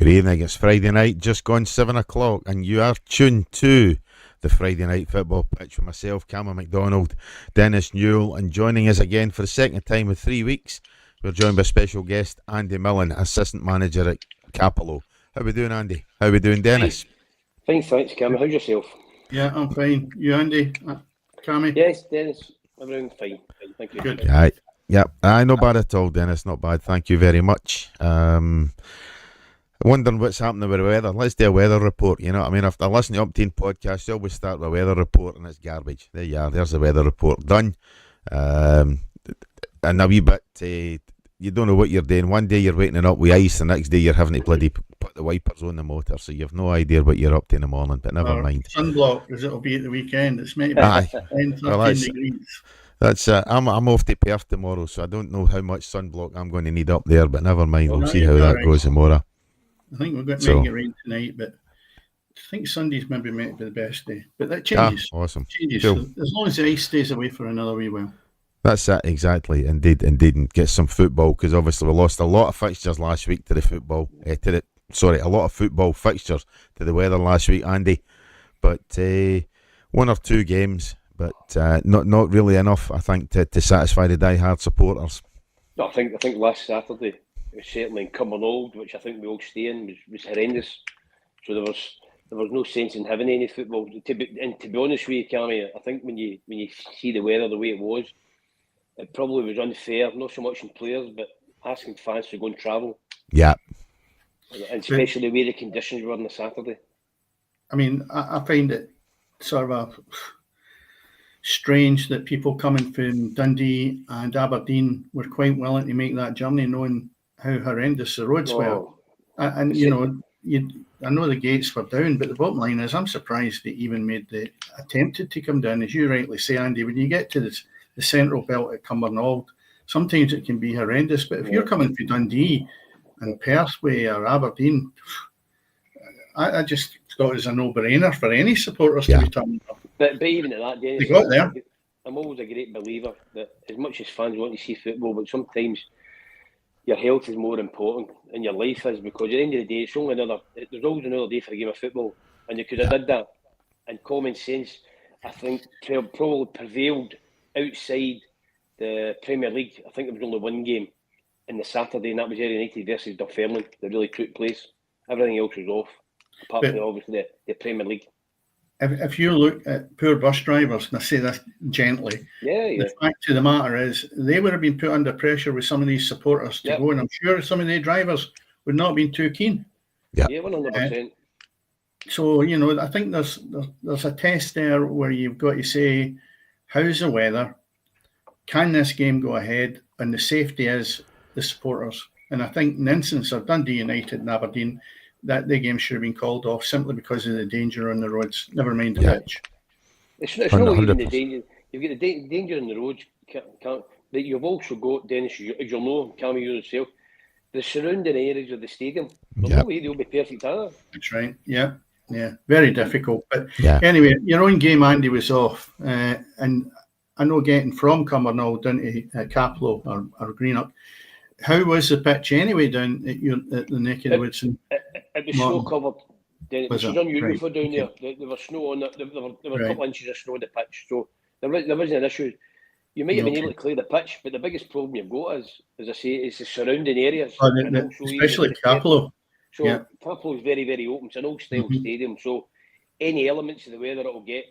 Good evening, it's Friday night, just gone 7 o'clock, and you are tuned to the Friday Night Football Pitch with myself, Cameron McDonald, Dennis Newell, and joining us again for the second time in 3 weeks, we're joined by special guest Andy Millen, Assistant Manager at Capello. How we doing, Andy? How we doing, Dennis? Fine, thanks, Cameron. How's yourself? Yeah, I'm fine. You, Andy? Cammy? Yes, Dennis. Everything fine. Thank you. Good. Aye. Yep. Not bad at all, Dennis. Not bad. Thank you very much. Wondering what's happening with the weather. Let's do a weather report. You know what I mean? After I listen to Upteen podcast, they always start with a weather report and it's garbage. There you are. There's the weather report done. And a wee bit, you don't know what you're doing. One day you're waking up with ice, the next day you're having to bloody put the wipers on the motor, so you've no idea what you're up to in the morning, but never mind. Sunblock, as it'll be at the weekend. It's maybe 10, 13 degrees. That's I'm off to Perth tomorrow, so I don't know how much sunblock I'm going to need up there, but never mind. We'll see how that goes tomorrow. I think we're going to make it rain tonight, but I think Sunday's maybe might be the best day. But that changes. Awesome. Changes. Cool. So as long as the ice stays away for another wee while. That's it, exactly. Indeed, and get some football, because obviously we lost a lot of fixtures last week to the football. A lot of football fixtures to the weather last week, Andy. But one or two games, but not really enough, I think, to satisfy the die-hard supporters. No, I think last Saturday, it was certainly in Cumbernauld, which I think we all stay in, was horrendous. So there was no sense in having any football. To be honest with you, Cammy, I think when you see the weather the way it was, it probably was unfair, not so much in players, but asking fans to go and travel. Yeah. And especially the way the conditions were on the Saturday. I mean, I find it sort of strange that people coming from Dundee and Aberdeen were quite willing to make that journey, knowing how horrendous the roads were. And I know the gates were down, but the bottom line is I'm surprised they even attempted to come down. As you rightly say, Andy, when you get to the central belt at Cumbernauld, sometimes it can be horrendous. But if you're coming from Dundee and Perth or Aberdeen, I just thought it was a no-brainer for any supporters to be turning up. But even at that, Dennis, they got there. I'm always a great believer that as much as fans want to see football, but sometimes your health is more important and your life is, because at the end of the day, there's always another day for a game of football, and you could have did that. And common sense, I think, probably prevailed outside the Premier League. I think there was only one game in the Saturday, and that was Ayr United versus Dunfermline that really took place. Everything else was off, apart from obviously the Premier League. If you look at poor bus drivers, and I say this gently, the fact of the matter is they would have been put under pressure with some of these supporters to go, and I'm sure some of the drivers would not have been too keen. Yeah, 100%. So, I think there's a test there where you've got to say, how's the weather? Can this game go ahead? And the safety is the supporters. And I think in the instance of Dundee United and Aberdeen, that the game should have been called off simply because of the danger on the roads, never mind the pitch. It's not even the danger. You've got the danger on the roads, but you've also got, Dennis, as you'll know, Cammy, you yourself, the surrounding areas of the stadium. There's no way they'll be perfect either. That's right, yeah. Very difficult. But anyway, your own game, Andy, was off. And I know getting from Cumbernauld down to Capello or Greenock, how was the pitch anyway down at the neck of the woods? It was snow covered. It was unusual for down there. There was snow on it. There were a couple of inches of snow on the pitch, so there wasn't an issue. You might have been able to clear the pitch, but the biggest problem you've got is, as I say, is the surrounding areas, especially Capello. So Capello is very, very open. It's an old-style stadium, so any elements of the weather it'll get.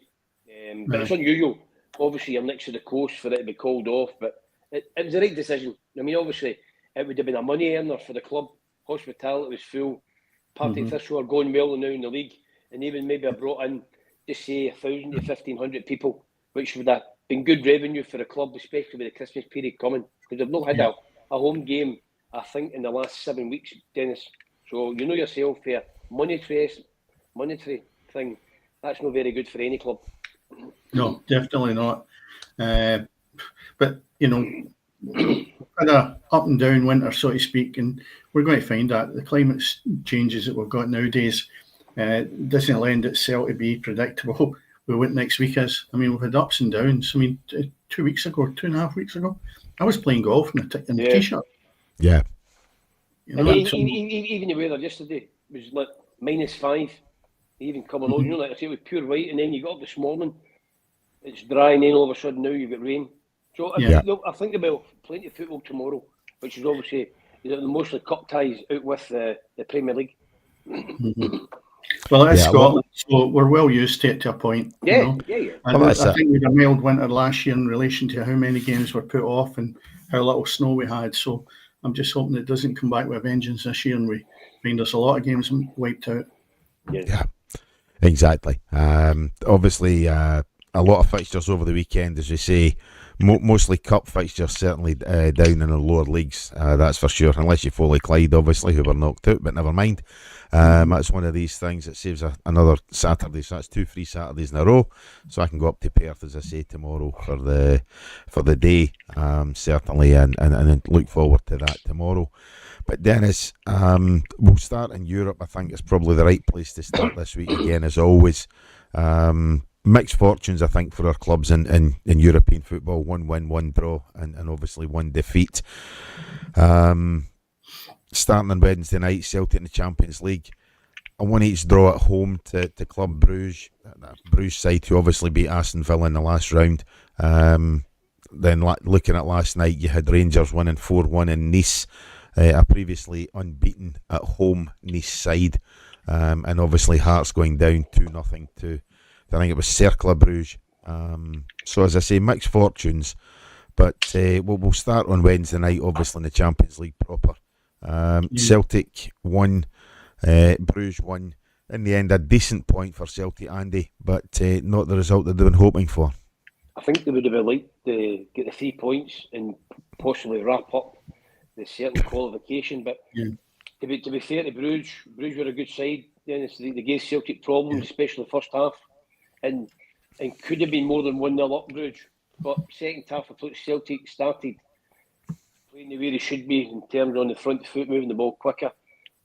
But it's unusual. Obviously, you're next to the coast for it to be called off, but it was the right decision. I mean, obviously, it would have been a money earner for the club. Hospitality was full. Partick Thistle are going well now in the league, and even maybe I brought in, just say, 1,000 to 1,500 people, which would have been good revenue for the club, especially with the Christmas period coming, because they've not had a home game, I think, in the last 7 weeks, Dennis. So you know yourself here, monetary thing, that's not very good for any club. No, definitely not. But, had a up and down winter, so to speak, and we're going to find that the climate changes that we've got nowadays doesn't lend itself to be predictable with what next week is. I mean, we've had ups and downs. I mean, 2 weeks ago, 2.5 weeks ago, I was playing golf in the t-shirt. Yeah. Even the weather yesterday, was like -5. Even coming on, like I say, with pure white, and then you got up this morning, it's dry, and then all of a sudden now you've got rain. So I think about plenty of football tomorrow, which is obviously mostly cup ties out with the Premier League. Well, it's Scotland, so we're well used to it to a point. Yeah. And I think we had a mild winter last year in relation to how many games were put off and how little snow we had. So I'm just hoping it doesn't come back with a vengeance this year, and we find us a lot of games wiped out. Yeah, exactly. Obviously, a lot of fixtures over the weekend, as you say. Mostly cup fixtures, certainly down in the lower leagues, that's for sure, unless you follow Clyde, obviously, who were knocked out, but never mind. That's one of these things that saves another Saturday, so that's 2 free Saturdays in a row, so I can go up to Perth, as I say, tomorrow for the day, certainly, and look forward to that tomorrow. But Dennis, we'll start in Europe. I think it's probably the right place to start this week again, as always. Mixed fortunes, I think, for our clubs in European football. 1 win, 1 draw, and obviously 1 defeat. Starting on Wednesday night, Celtic in the Champions League. A 1-1 draw at home to Club Bruges. Bruges side who obviously beat Aston Villa in the last round. Then looking at last night, you had Rangers winning 4-1 in Nice. A previously unbeaten at home Nice side. And obviously Hearts going down 2-0 to, I think it was Cercle Bruges. So as I say, mixed fortunes. But we'll start on Wednesday night, obviously in the Champions League proper. Celtic won, Bruges won. In the end, a decent point for Celtic, Andy, but not the result that they've been hoping for. I think they would have liked to get the 3 points and possibly wrap up the certain qualification. But to be fair to Bruges were a good side. Dennis, they gave Celtic problems, especially the first half. And could have been more than 1-0 up Bruges. But second half, I thought Celtic started playing the way they should be in terms on the front foot, moving the ball quicker.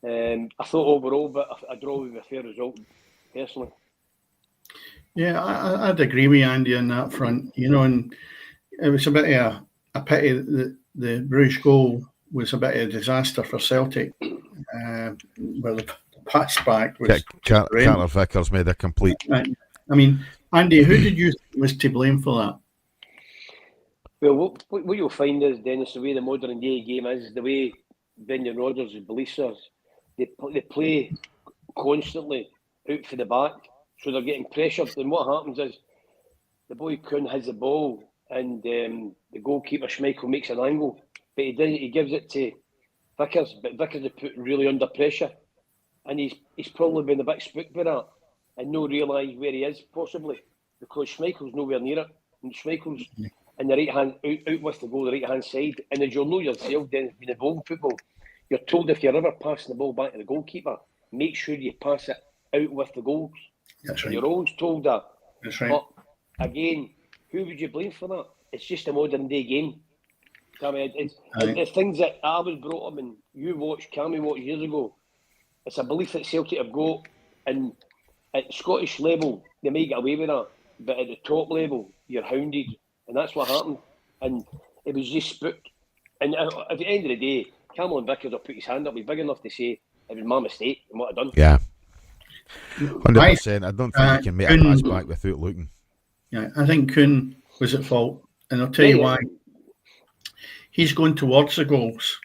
I thought overall, but a draw would be a fair result, personally. Yeah, I'd agree with Andy on that front. And it was a bit of a pity that the Bruges goal was a bit of a disaster for Celtic. Where the pass back was... Carter Vickers made a complete... I mean, Andy, who did you think was to blame for that? Well, what you'll find is, Dennis, the way the modern day game is, the way Brendan Rodgers' beliefs are, they play constantly out for the back, so they're getting pressured. And what happens is, the boy Kuhn has the ball, and the goalkeeper Schmeichel makes an angle, but he gives it to Vickers, but Vickers is put really under pressure, and he's probably been a bit spooked by that. And no realise where he is, possibly, because Schmeichel's nowhere near it. And Schmeichel's in the right hand, out with the goal, the right hand side. And as you'll know yourself, then, being involved in football, you're told if you're ever passing the ball back to the goalkeeper, make sure you pass it out with the goals. That's right. You're always told that. That's right. But again, who would you blame for that? It's just a modern day game. I mean, it's things that I was brought up and you watched, Cammy watched years ago. It's a belief that Celtic have got, and at Scottish level, they may get away with that, but at the top level, you're hounded, and that's what happened. And it was just spooked. And at the end of the day, Cameron Vickers will put his hand up. He's big enough to say it was my mistake and what I've done. Yeah, 100%. I don't think you can make a pass back without looking. Yeah, I think Kuhn was at fault, and I'll tell you why. He's going towards the goals.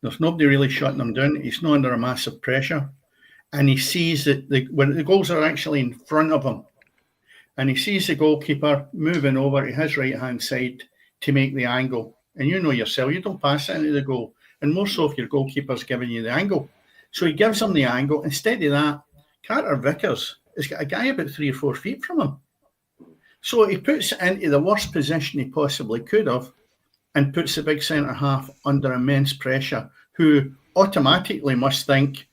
There's nobody really shutting him down. He's not under a massive pressure. And he sees that when the goals are actually in front of him, and he sees the goalkeeper moving over to his right-hand side to make the angle. And you know yourself, you don't pass it into the goal. And more so if your goalkeeper's giving you the angle. So he gives him the angle. Instead of that, Carter Vickers has got a guy about 3 or 4 feet from him. So he puts it into the worst position he possibly could have, and puts the big centre half under immense pressure, who automatically must think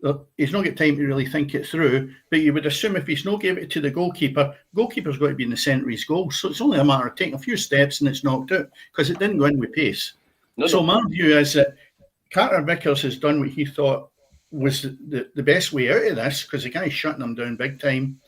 that he's not got time to really think it through. But you would assume if he's not gave it to the goalkeeper's got to be in the centre of his goal. So it's only a matter of taking a few steps and it's knocked out, because it didn't go in with pace. So my view is that Carter Vickers has done what he thought was the best way out of this, because the guy's shutting him down big time.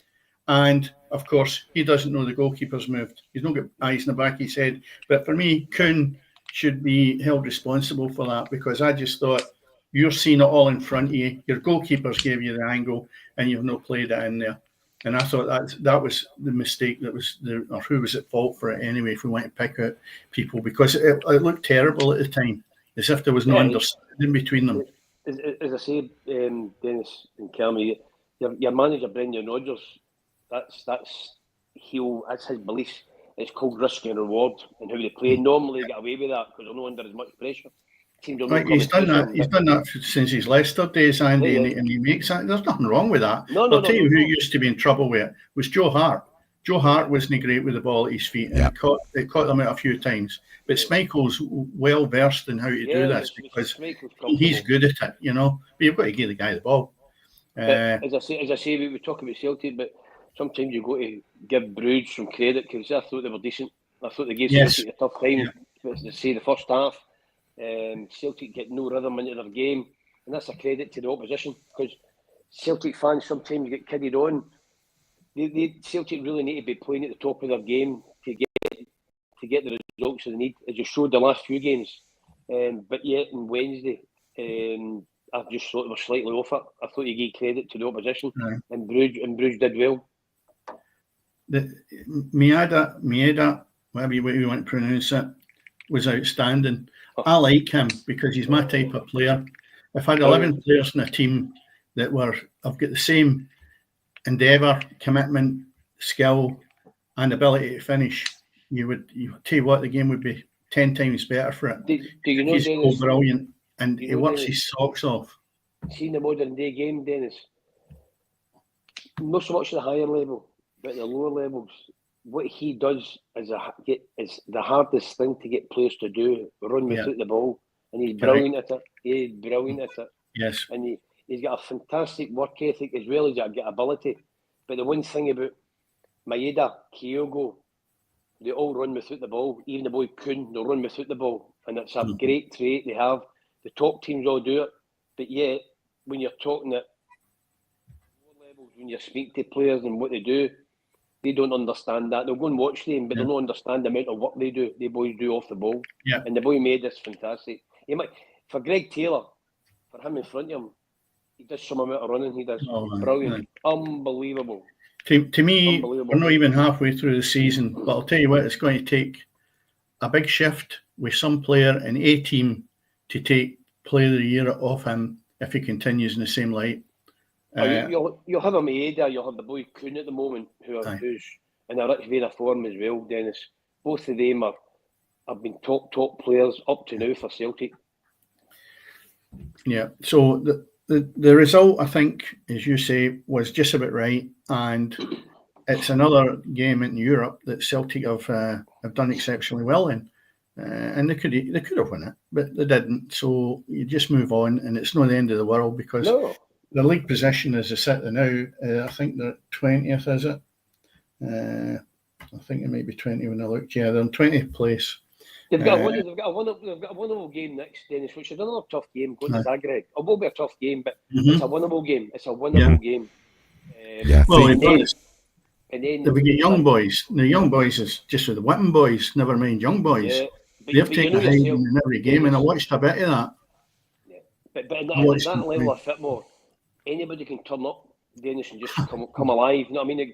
And, of course, he doesn't know the goalkeeper's moved. He's not got eyes in the back of his head. But for me, Kuhn should be held responsible for that, because I just thought You're seeing it all in front of you. Your goalkeepers gave you the angle, and you've not played it in there. And I thought that was the mistake. Or who was at fault for it anyway? If we want to pick out people, because it looked terrible at the time, as if there was no understanding between them. As I say, Dennis and Kelmy, your manager Brendan Rodgers, that's his belief. It's called risk and reward, and how they play. Normally, they get away with that because they're not under as much pressure. Right, he's done that. He's done that since his Leicester days, Andy, and he makes that. There's nothing wrong with that. I'll tell you who used to be in trouble with it was Joe Hart. Joe Hart wasn't great with the ball at his feet, and it caught them out a few times. But Schmeichel's well versed in how to do this because he's good at it, you know. But you've got to give the guy the ball. As I say, we talk about Celtic, but sometimes you've got to give Bruges some credit because I thought they were decent. I thought they gave Celtic a tough time. To say the first half. Celtic get no rhythm into their game, and that's a credit to the opposition because Celtic fans sometimes get kidded on. Celtic really need to be playing at the top of their game to get the results that they need, as you showed the last few games. But yet on Wednesday, I just thought they were slightly off it. I thought you gave credit to the opposition, and Bruges did well. Maeda, whatever you want to pronounce it, was outstanding. I like him because he's my type of player. If I had 11 players in a team that I've got the same endeavour, commitment, skill, and ability to finish, you tell you what, the game would be 10 times better for it. Do you know, he's Dennis, so brilliant, and he works his socks off. Seeing the modern day game, Dennis, not so much at the higher level, but at the lower levels, what he does is the hardest thing to get players to do, run without the ball. And he's brilliant at it. Yes. And he's got a fantastic work ethic as well as he's got ability. But the one thing about Maeda, Kyogo, they all run without the ball. Even the boy Kuhn, they'll run without the ball. And it's a great trait they have. The top teams all do it. But yet, when you're talking at lower levels, when you speak to players and what they do, they don't understand that. They'll go and watch them, but they'll not understand the amount of work they do. They boys do off the ball. Yeah. And the boy made this fantastic. For Greg Taylor, for him in front of him, he does some amount of running. He does brilliant, unbelievable. To me, we're not even halfway through the season, but I'll tell you what, it's going to take a big shift with some player in a team to take Player of the Year off him if he continues in the same light. You'll have a Maeda, you'll have the boy Kuhn at the moment, who's in a rich vein of form as well, Dennis. Both of them have been top players up to now for Celtic. Yeah, so the result, I think, as you say, was just about right, and it's another game in Europe that Celtic have done exceptionally well in, and they could have won it, but they didn't. So you just move on, and it's not the end of the world because the league position as they sit now, I think they're 20th, is it? I think it might be 20 when I looked. Yeah, they're in 20th place. They've got a winnable game next, Dennis, which is another tough game going to Zagreb. It will be a tough game, but it's a winnable game. It's a winnable game. And then we get young boys. The young boys is just with the Whitman boys. Never mind young boys. They've taken a hiding in every game, and I watched a bit of that. Yeah. But at that level of football, anybody can turn up, Dennis, and just come alive. You know what I mean?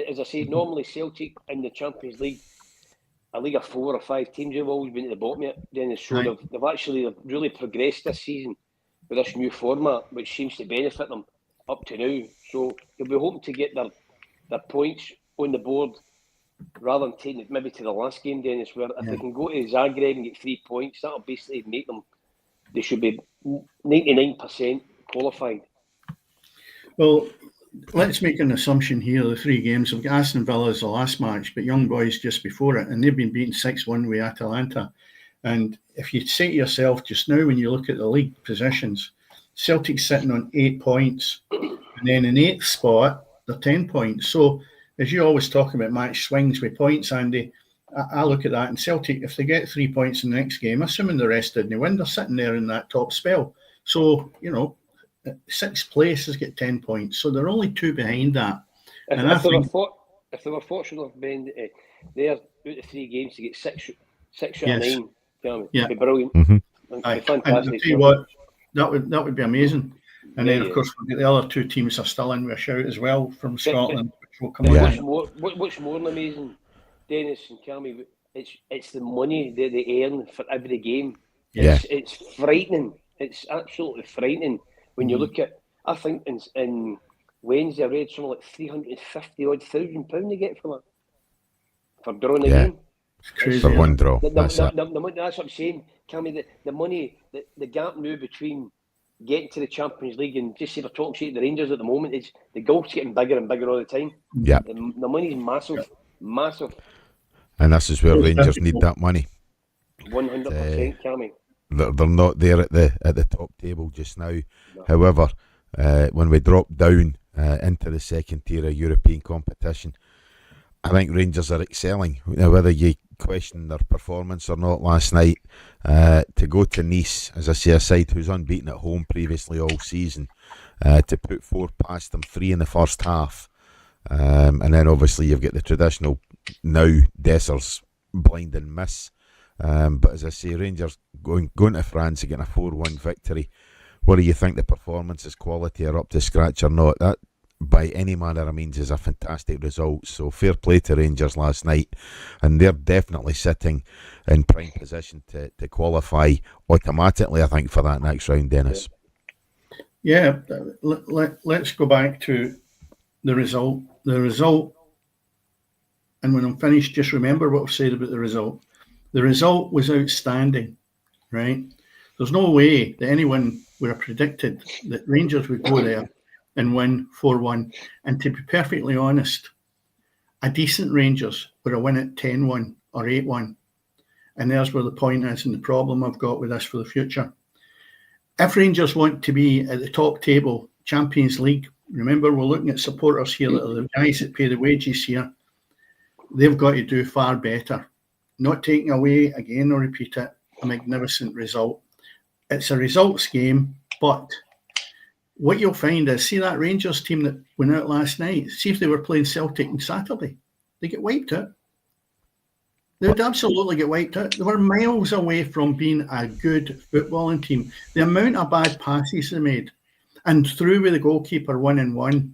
As I say, normally Celtic in the Champions League, a league of 4 or 5 teams, have always been at the bottom of it, Dennis. So they've actually really progressed this season with this new format, which seems to benefit them up to now. So they'll be hoping to get their points on the board rather than taking it maybe to the last game, Dennis, where if they can go to Zagreb and get 3 points, that'll basically make them, they should be 99% qualified. Well, let's make an assumption here. The 3 games, we've got Aston Villa as the last match, but Young Boys just before it, and they've been beaten 6-1 with Atalanta. And if you say to yourself just now, when you look at the league positions, Celtic's sitting on 8 points, and then in 8th spot, they're 10 points. So, as you always talk about match swings with points, Andy, I look at that, and Celtic, if they get 3 points in the next game, assuming the rest didn't win, they're sitting there in that top spell. So, 6th place has got 10 points, so they're only 2 behind that. If they were fortunate enough, Ben, they're out of 3 games to get 6 out of 9. It'd be brilliant. Mm-hmm. It'd be fantastic. And I tell you what, That would be amazing. And then, of course, the other two teams are still in with a shout as well from Scotland, which will come on. What's more amazing, Dennis and Cammy, it's the money that they earn for every game. It's frightening. It's absolutely frightening when you look at. I think in Wednesday I read something like £350,000 they get for drawing a game. It's crazy. For one draw. That's what I'm saying. Cammy, the money, the gap now between getting to the Champions League and just say we're talking shit the Rangers at the moment, is the gulf's getting bigger and bigger all the time. Yeah. The money's massive. And this is where Rangers need that money. 100%, Cammy. They're not there at the top table just now. No. However, when we drop down into the second tier of European competition, I think Rangers are excelling. Now, whether you question their performance or not last night, to go to Nice, as I say, a side who's unbeaten at home previously all season, to put 4 past them, 3 in the first half, and then obviously you've got the traditional now Dessers blind and miss. But as I say, Rangers going to France and getting a 4-1 victory. What do you think the performances quality are up to scratch or not? That, by any manner of means, is a fantastic result. So fair play to Rangers last night, and they're definitely sitting in prime position to qualify automatically, I think, for that next round, Dennis. Yeah, let's go back to the result. The result, and when I'm finished, just remember what I've said about the result. The result was outstanding, right? There's no way that anyone would have predicted that Rangers would go there and win 4-1. And to be perfectly honest, a decent Rangers would have won it 10-1 or 8-1. And there's where the point is and the problem I've got with this for the future. If Rangers want to be at the top table, Champions League, remember we're looking at supporters here that are the guys that pay the wages here, they've got to do far better. Not taking away, again, I'll repeat it, a magnificent result. It's a results game, but what you'll find is, see that Rangers team that went out last night, see if they were playing Celtic on Saturday, they get wiped out. They would absolutely get wiped out. They were miles away from being a good footballing team. The amount of bad passes they made, and through with the goalkeeper 1-1,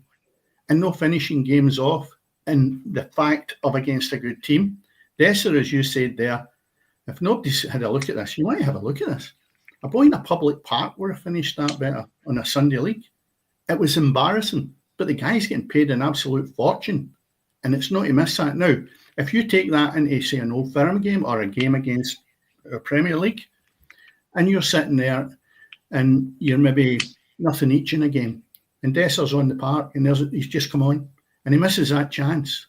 and no finishing games off, and the fact of against a good team. Desser, as you said there, if nobody's had a look at this, you might have a look at this. A boy in a public park would have finished that better on a Sunday league. It was embarrassing, but the guy's getting paid an absolute fortune, and it's not to miss that. Now, if you take that into, say, an Old Firm game or a game against a Premier League, and you're sitting there and you're maybe nothing each in a game, and Desser's on the park and he's just come on and he misses that chance.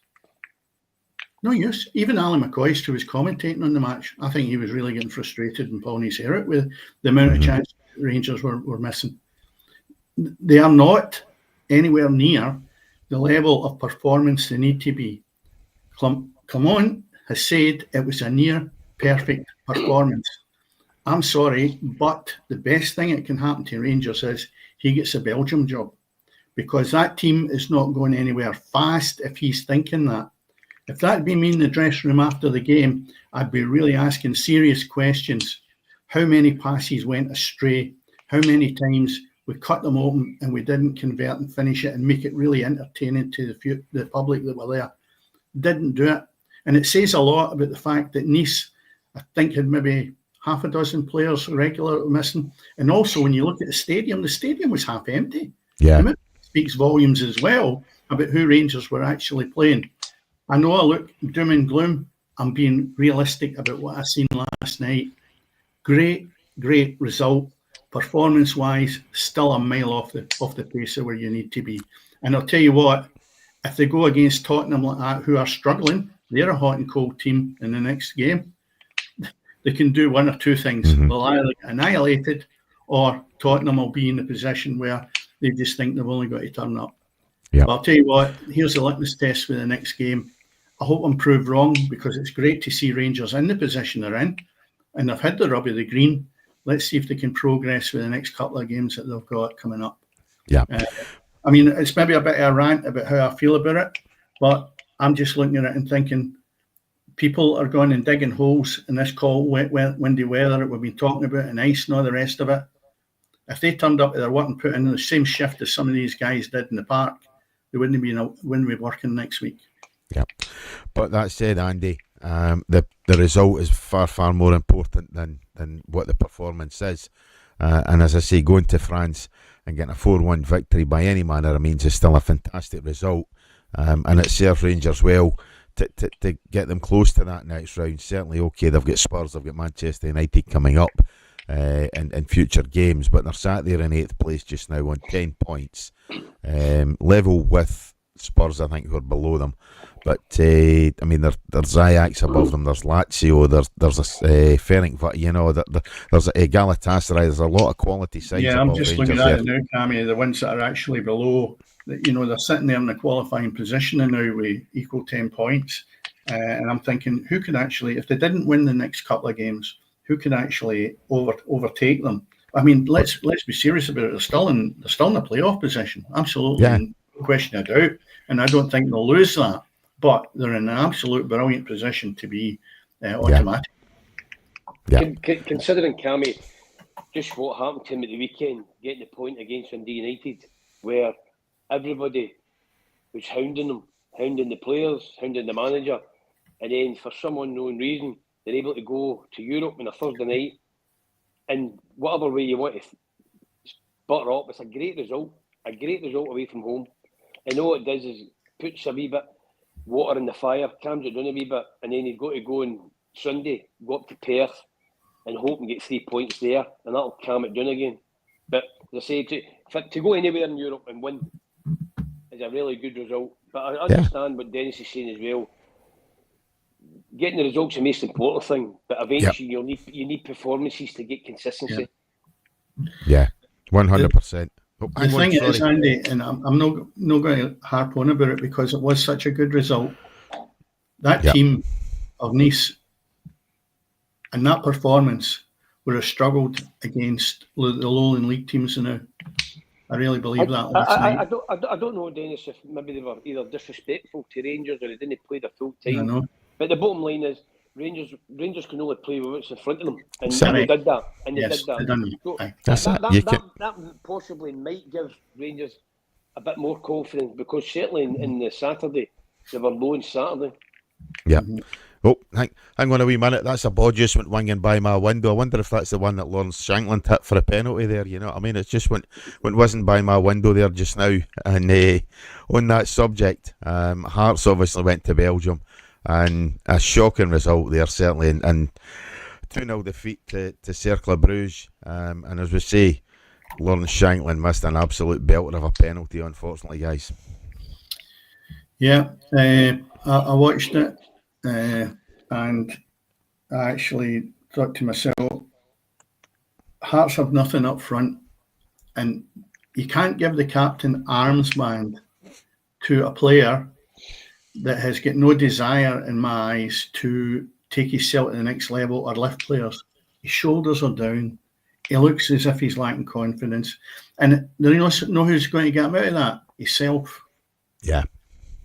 No use. Even Alan McCoist, who was commentating on the match, I think he was really getting frustrated and pulling his hair out with the amount of chances Rangers were missing. They are not anywhere near the level of performance they need to be. Clement has said it was a near perfect performance. I'm sorry, but the best thing that can happen to Rangers is he gets a Belgium job, because that team is not going anywhere fast if he's thinking that. If that'd be me in the dressing room after the game, I'd be really asking serious questions. How many passes went astray? How many times we cut them open and we didn't convert and finish it and make it really entertaining to the public that were there? Didn't do it. And it says a lot about the fact that Nice, I think, had maybe half a dozen players regular missing. And also, when you look at the stadium was half empty. Yeah. And it speaks volumes as well about who Rangers were actually playing. I know I look doom and gloom. I'm being realistic about what I seen last night. Great result. Performance-wise, still a mile off the pace of where you need to be. And I'll tell you what, if they go against Tottenham like that, who are struggling, they're a hot and cold team in the next game. They can do one or two things. Mm-hmm. They'll either get annihilated, or Tottenham will be in a position where they just think they've only got to turn up. Yep. But I'll tell you what, here's the litmus test for the next game. I hope I'm proved wrong, because it's great to see Rangers in the position they're in, and they've had the rub of the green. Let's see if they can progress for the next couple of games that they've got coming up. Yeah. I mean, it's maybe a bit of a rant about how I feel about it, but I'm just looking at it and thinking people are going and digging holes in this cold, windy weather that we've been talking about, and ice and all the rest of it. if they turned up to their work and put in the same shift as some of these guys did in the park, they wouldn't be working next week. Yeah, but that said, Andy, the result is far more important than what the performance is. And as I say, going to France and getting a 4-1 victory by any manner of means is still a fantastic result. And it serves Rangers well to get them close to that next round. Certainly, okay, they've got Spurs, they've got Manchester United coming up in future games, but they're sat there in 8th place just now on 10 points, level with Spurs, I think, who are below them. But I mean, there's Ajax above them, there's Lazio, there's a Ferencváros, you know, there's a Galatasaray. There's a lot of quality sides. Yeah, I'm just Rangers looking at it now, Cammy. The ones that are actually below, you know, they're sitting there in the qualifying position and now with equal 10 points. And I'm thinking, who could actually, if they didn't win the next couple of games, who could actually overtake them? I mean, let's be serious about it. They're still in the playoff position, absolutely, no question of doubt. And I don't think they'll lose that. But they're in an absolute brilliant position to be automatic. Yeah. Considering, Cammy, just what happened to him at the weekend, getting the point against Dundee United, where everybody was hounding them, hounding the players, hounding the manager, and then for some unknown reason, they're able to go to Europe on a Thursday night, and whatever way you want to butter up, it's a great result away from home. And all it does is puts a wee bit water in the fire, calms it down a wee bit, and then you've got to go on Sunday, go up to Perth and hope and get 3 points there, and that'll calm it down again. But as I say, to go anywhere in Europe and win is a really good result. But I understand what Dennis is saying as well. Getting the results is the most important thing, but eventually you need performances to get consistency. Yeah, 100%. The thing is, Andy, and I'm not going to harp on about it because it was such a good result. That team of Nice and that performance would have struggled against the lowland league teams now. I really believe that last night. I don't know, Dennis, if maybe they were either disrespectful to Rangers or they didn't play their full time. I know. But the bottom line is, Rangers can only play with what's in front of them, and they did that. And they did that. That possibly might give Rangers a bit more confidence, because certainly in the Saturday they were low on Saturday. Yeah. Oh, hang on a wee minute. That's a ball just went winging by my window. I wonder if that's the one that Lawrence Shankland hit for a penalty there. You know what I mean? It's just went whizzing by my window there just now. And on that subject, Hearts obviously went to Belgium. And a shocking result there, certainly, and 2-0 defeat to Cercle Bruges. And as we say, Lawrence Shankland missed an absolute belter of a penalty, unfortunately, guys. Yeah, I watched it, and I actually thought to myself, Hearts have nothing up front, and you can't give the captain armband to a player that has got no desire, in my eyes, to take his self to the next level or lift players. His shoulders are down. He looks as if he's lacking confidence. And you know who's going to get him out of that? Himself. Yeah.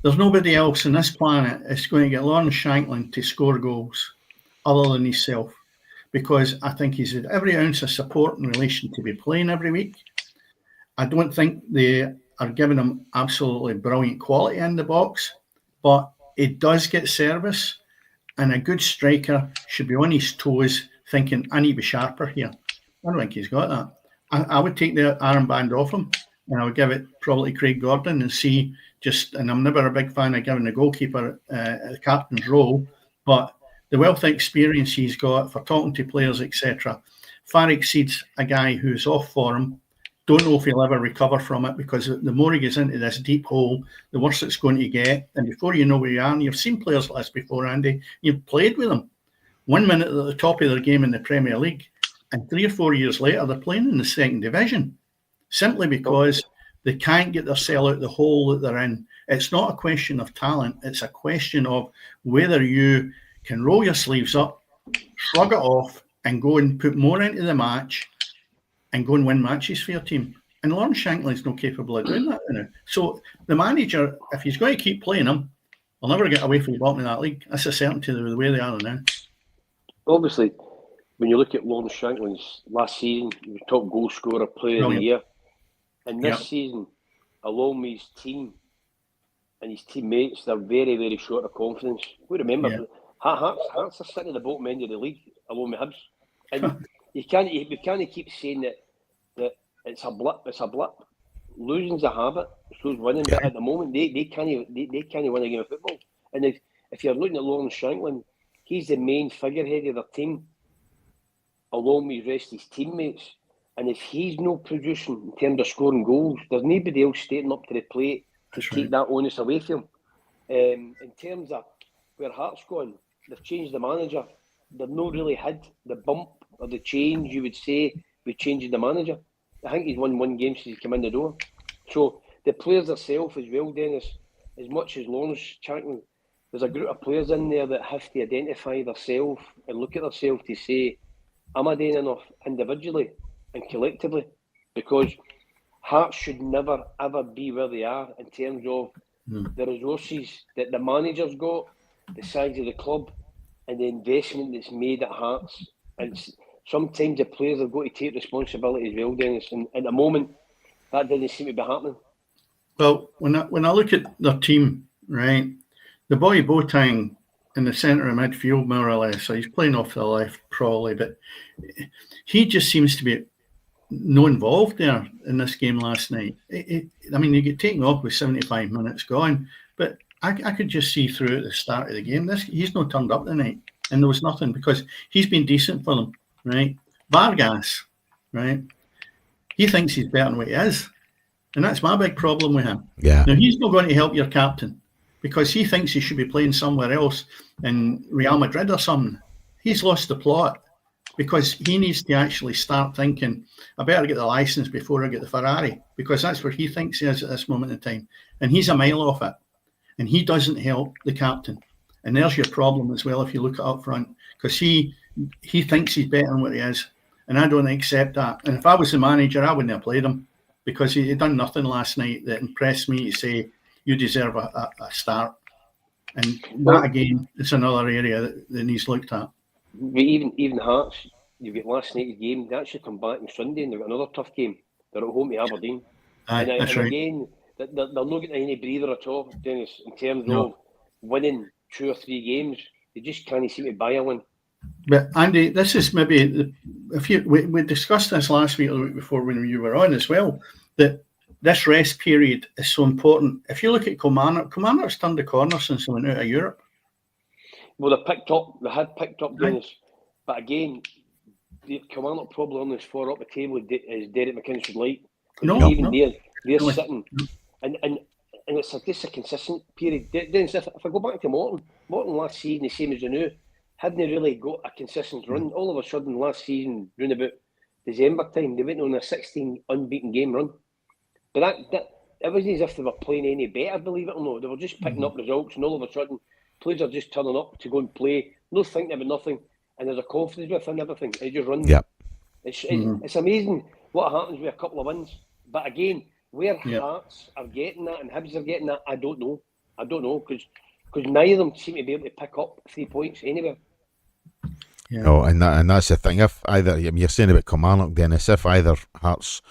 There's nobody else on this planet that's going to get Lawrence Shankland to score goals other than himself. Because I think he's had every ounce of support in relation to be playing every week. I don't think they are giving him absolutely brilliant quality in the box. But it does get service, and a good striker should be on his toes thinking, I need to be sharper here. I don't think he's got that. I would take the armband off him, and I would give it probably Craig Gordon and see and I'm never a big fan of giving the goalkeeper a captain's role, but the wealth of experience he's got for talking to players, etc., far exceeds a guy who's off form. Don't know if he'll ever recover from it, because the more he gets into this deep hole, the worse it's going to get. And before you know where you are, and you've seen players like this before, Andy, you've played with them. 1 minute at the top of their game in the Premier League, and 3 or 4 years later, they're playing in the second division, simply because they can't get their cell out the hole that they're in. It's not a question of talent. It's a question of whether you can roll your sleeves up, shrug it off, and go and put more into the match and go and win matches for your team. And Lawrence Shankland's not capable of doing that now. So the manager, if he's going to keep playing him, will never get away from the bottom of that league. That's a certainty the way they are now. Obviously, when you look at Lawrence Shankland's last season, he was top goal scorer, player of the year. And this season, along with his team and his teammates, they're very, very short of confidence. We remember, Hearts are sitting at the bottom end of the league, along with Hibs. And we can't keep saying that it's a blip. It's a blip. Losing's a habit. So's winning. But at the moment, they can't win a game of football. And if you're looking at Lawrence Shankland, he's the main figurehead of their team, along with the rest of his teammates. And if he's not producing in terms of scoring goals, there's nobody else stepping up to the plate to take that onus away from him. In terms of where Hearts gone, they've changed the manager. They've not really had the bump or the change you would say with changing the manager. I think he's won one game since he's come in the door. So the players themselves as well, Dennis, as much as Lawrence Shankland, there's a group of players in there that have to identify themselves and look at themselves to say, am I doing enough individually and collectively? Because Hearts should never ever be where they are in terms of the resources that the manager's got, the size of the club, and the investment that's made at Hearts. And sometimes the players have got to take responsibility as well, Dennis. And at the moment, that doesn't seem to be happening. Well, when I look at their team, right, the boy Boateng in the centre of midfield, more or less, so he's playing off the left probably, but he just seems to be no involved there in this game last night. I mean, you get taken off with 75 minutes gone, but I could just see through at the start of the game, he's not turned up tonight, and there was nothing because he's been decent for them, right? Vargas, right? He thinks he's better than what he is, and that's my big problem with him. Yeah. Now, he's not going to help your captain because he thinks he should be playing somewhere else in Real Madrid or something. He's lost the plot because he needs to actually start thinking, I better get the license before I get the Ferrari, because that's where he thinks he is at this moment in time. And he's a mile off it. And he doesn't help the captain. And there's your problem as well if you look at up front, because he thinks he's better than what he is. And I don't accept that. And if I was the manager, I wouldn't have played him because he done nothing last night that impressed me to say, you deserve a start. And that, again, is another area that needs looked at. Even Hearts, you've got last night's game. They actually come back on Sunday and they've got another tough game. They're at home to Aberdeen. That's right. Again, they're not getting any breather at all, Dennis, in terms of winning 2 or 3 games. They just can't seem to buy a win. But Andy, this is maybe we discussed this last week or the week before when you were on as well, that this rest period is so important. If you look at Kilmarnock's turned the corner since they went out of Europe. Well, they had picked up, Dennis. Right. But again, the Kilmarnock probably on as far up the table as Derek McInnes would like. They're sitting. And it's just a consistent period. Dennis, if I go back to Morton last season, the same as the new, hadn't really got a consistent run. All of a sudden, last season, round about December time, they went on a 16 unbeaten game run. But that it wasn't as if they were playing any better, believe it or not. They were just picking up results, and all of a sudden, players are just turning up to go and play, no thinking about nothing, and there's a confidence within everything. It just runs. Yep. It's amazing what happens with a couple of wins. But again, where Hearts are getting that and Hibs are getting that, I don't know because neither of them seem to be able to pick up 3 points anywhere. Yeah. No, and that's the thing. If either you're saying about Kilmarnock, Dennis, if either Hearts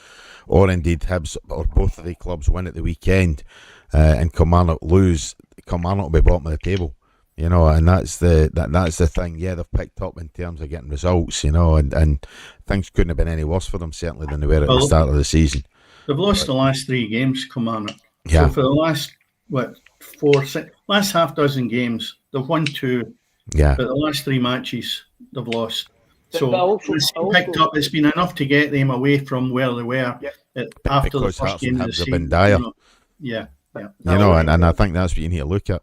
or indeed Hibs or both of the clubs win at the weekend and Kilmarnock lose, Kilmarnock will be bottom of the table. You know, and that's the thing. Yeah, they've picked up in terms of getting results. You know, and things couldn't have been any worse for them certainly than they were at the start of the season. They've lost the last 3 games, Kilmarnock. Yeah. So for the last last half dozen games, they've won 2. Yeah. But the last 3 matches they've lost. So picked up. It's been enough to get them away from where they were after the first game of the season. Been dire. Yeah. You know, and I think that's what you need to look at.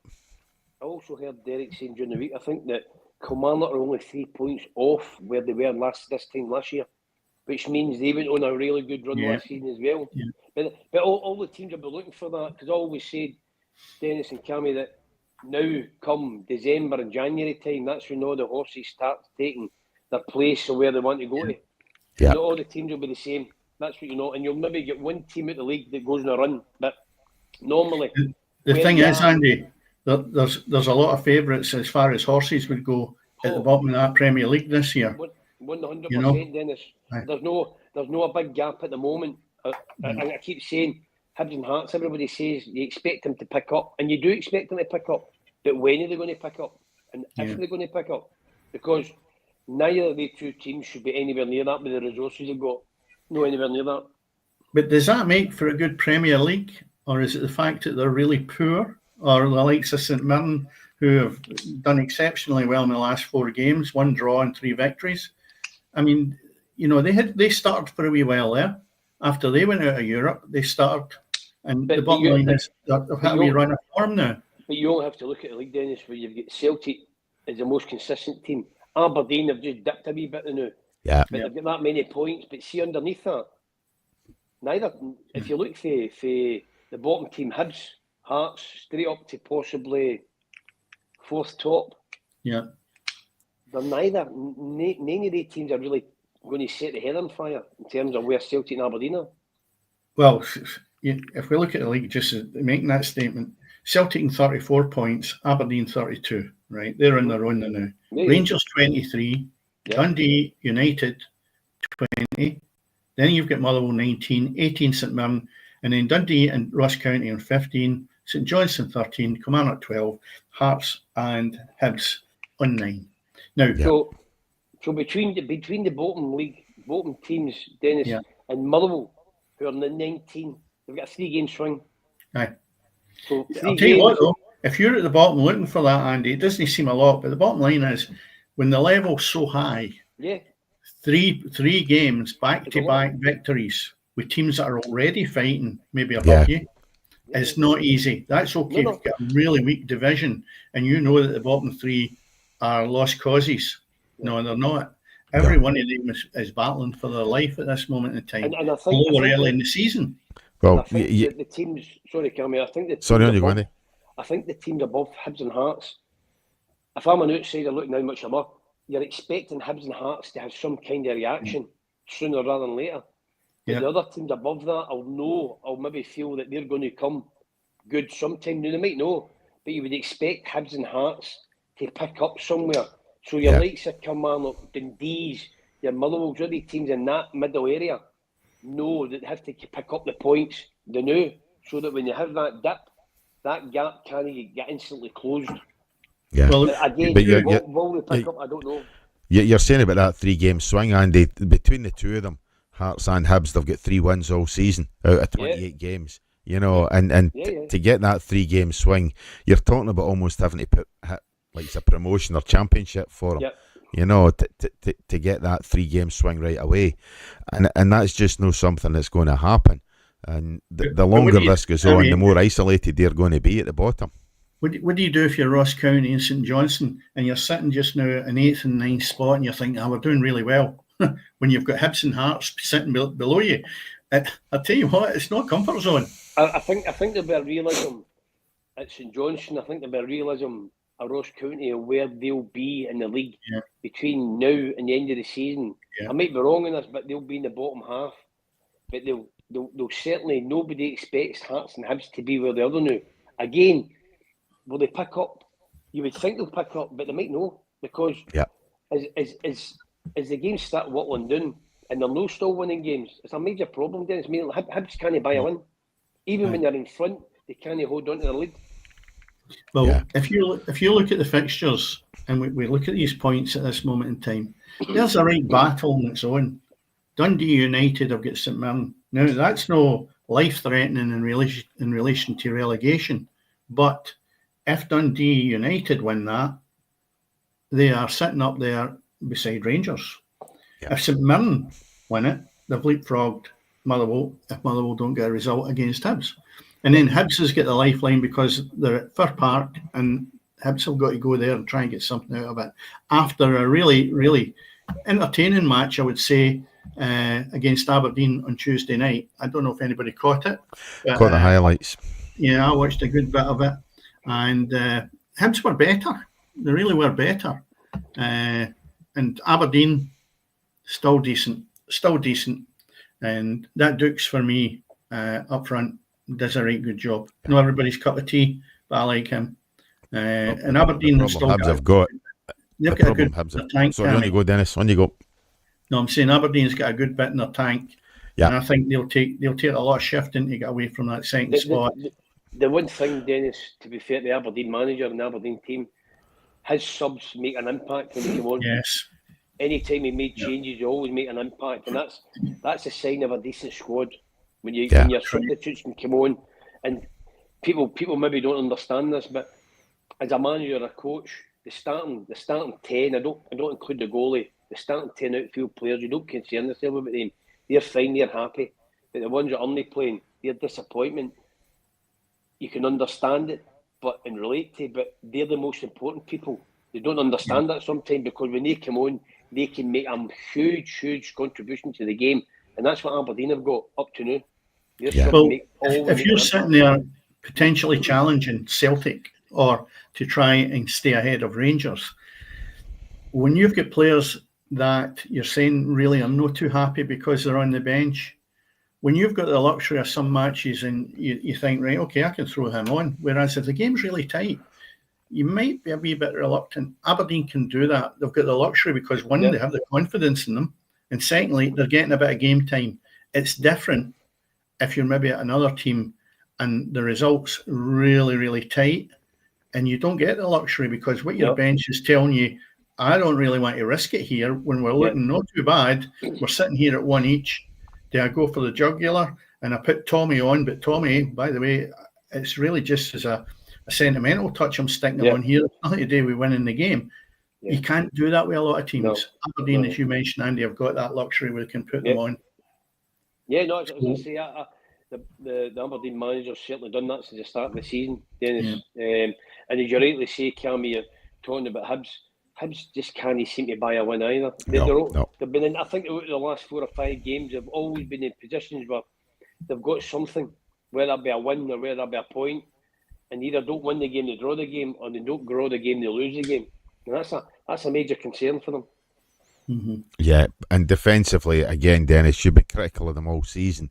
I also heard Derek saying during the week, I think that Kilmarnock are only 3 points off where they were this time last year, which means they went on a really good run last season as well. Yeah. But all the teams will be looking for that, because I always said, Dennis and Cammy, that now come December and January time, that's when all the horses start taking their place or where they want to go to. Yeah. Not all the teams will be the same. That's what you know. And you'll maybe get one team out the league that goes on a run. But normally... The thing is, Andy, there's a lot of favourites as far as horses would go at the bottom of that Premier League this year. 100%, Dennis. There's no a big gap at the moment. I keep saying Hibs and Hearts. Everybody says you expect them to pick up, and you do expect them to pick up. But when are they going to pick up? And if they're going to pick up, because neither of the two teams should be anywhere near that with the resources they've got. No, anywhere near that. But does that make for a good Premier League, or is it the fact that they're really poor, or the likes of St Mirren, who have done exceptionally well in the last 4 games, 1 draw and 3 victories? I mean, they started for a wee while there. After they went out of Europe, they started, and the bottom line is they've had a wee run of form now. But you all have to look at the league, Dennis, where you've got Celtic as the most consistent team. Aberdeen have just dipped a wee bit now. Yeah. But they've got that many points. But see underneath that, neither. If you look for the bottom team, Hibs, Hearts, straight up to possibly 4th top. Yeah. They're neither. None of the teams are really going to set the head on fire in terms of where Celtic and Aberdeen are. Well, if we look at the league, just making that statement, Celtic in 34 points, Aberdeen 32, right? They're on their own now. Yeah. Rangers 23, Dundee United 20, then you've got Motherwell 19, 18 St Mirren, and then Dundee and Ross County on 15, St Johnstone 13, Kilmarnock 12, Hearts and Hibs on 9. Now, so between the bottom teams, Dennis, and Motherwell, who are in the 19, they've got a 3-game swing. Aye. So I'll tell you what, though, if you're at the bottom looking for that, Andy, it doesn't seem a lot, but the bottom line is when the level's so high, three games back-to-back victories with teams that are already fighting, maybe above you, it's not easy. That's okay. You've got a really weak division, and you know that the bottom 3 are lost causes. No, they're not. Every one of them is battling for their life at this moment in time. And I think early in the season. Well, the teams. Sorry, Cammy. I think I think the teams above Hibs and Hearts. If I'm an outsider looking how much I'm up, you're expecting Hibs and Hearts to have some kind of reaction sooner rather than later. But the other teams above that, I'll maybe feel that they're going to come good sometime. Now, they might know, but you would expect Hibs and Hearts to pick up somewhere. So your likes of Kilmarnock, Dundee's, your Motherwell's, really teams in that middle area know that they have to pick up the points they know, so that when you have that dip, that gap can't get instantly closed. Yeah. Well, again, will they pick up? I don't know. You're saying about that 3-game swing, Andy. Between the two of them, Hearts and Hibs, they've got 3 wins all season out of 28 games. And to get that 3-game swing, you're talking about almost having to hit like it's a promotion or championship for them. To get that 3-game swing right away, and that's just not something that's going to happen. And the longer this goes on, the more isolated they're going to be at the bottom. What do you do if you're Ross County and St Johnstone and you're sitting just now at an 8th and 9th spot and you're thinking, we're doing really well, when you've got Hibs and Hearts sitting below you? I'll tell you what, it's not comfort zone. I think there'll be a realism at St Johnstone. I think there'll be a realism at Ross County of where they'll be in the league between now and the end of the season. I might be wrong on this, but they'll be in the bottom half. But they'll certainly, nobody expects Hearts and Hibs to be where they are now. Again, will they pick up? You would think they'll pick up, but they might not, because as the games start whittling down and they're no still winning games, it's a major problem, Dennis. Hibs can't buy a win. Even when they're in front, they can't hold on to the lead. Well, if you look at the fixtures and we look at these points at this moment in time, there's a right battle on its own. Dundee United have got St Mirren. Now, that's no life-threatening in relation to relegation, but if Dundee United win that, they are sitting up there beside Rangers. If St Mirren win it, they've leapfrogged Motherwell if Motherwell don't get a result against Hibs. And then Hibs has got the lifeline because they're at Fir Park and Hibs have got to go there and try and get something out of it. After a really, really entertaining match, I would say, against Aberdeen on Tuesday night. I don't know if anybody caught it. But, caught the highlights. Yeah, I watched a good bit of it. And Hibs were better. They really were better. And Aberdeen, still decent. And that Dukes, for me, up front, does a right good job. Not everybody's cup of tea, but I like him. And Aberdeen the still Hibs have got. They've the got a problem good Hibs have. tank. Sorry, on you go, Dennis. On you go. No, I'm saying Aberdeen's got a good bit in their tank. Yeah. And I think they'll take a lot of shifting to get away from that second spot. The one thing, Dennis, to be fair to the Aberdeen manager and the Aberdeen team, his subs make an impact when they come on. Yes. Anytime he made changes, he always make an impact, and that's a sign of a decent squad when your substitutes can come on. And people maybe don't understand this, but as a manager or a coach, the starting 10, I don't include the goalie, the starting 10 outfield players, you don't concern yourself about them. They're fine, they're happy. But the ones that aren't playing, they're disappointment. You can understand it, but they're the most important people. They don't understand that sometimes, because when they come on, they can make a huge contribution to the game. And that's what Aberdeen have got up to now. If you're sitting there potentially challenging Celtic or to try and stay ahead of Rangers, when you've got players that you're saying, really, I'm not too happy because they're on the bench, when you've got the luxury of some matches and you think, right, okay, I can throw him on. Whereas if the game's really tight, you might be a wee bit reluctant. Aberdeen can do that. They've got the luxury because, one, they have the confidence in them, and secondly, they're getting a bit of game time. It's different if you're maybe at another team and the result's really, really tight, and you don't get the luxury because what your bench is telling you, I don't really want to risk it here when we're looking not too bad. We're sitting here at one each. Do I go for the jugular and I put Tommy on? But Tommy, by the way, it's really just as a sentimental touch I'm sticking on here. It's nothing to do with winning the game. You can't do that with a lot of teams. No. Aberdeen, as you mentioned, Andy, have got that luxury where they can put them on. Yeah, no, as I say, the Aberdeen manager's certainly done that since the start of the season, Dennis. And as you rightly say, Cam, you're talking about Hibs. Hibs just can't seem to buy a win either. They've been in, I think, over the last 4 or 5 games, they've always been in positions where they've got something, whether it be a win or whether it be a point, and either don't win the game, they draw the game, or they don't draw the game, they lose the game. And that's a major concern for them. Mm-hmm. Yeah, and defensively, again, Dennis, you've been critical of them all season,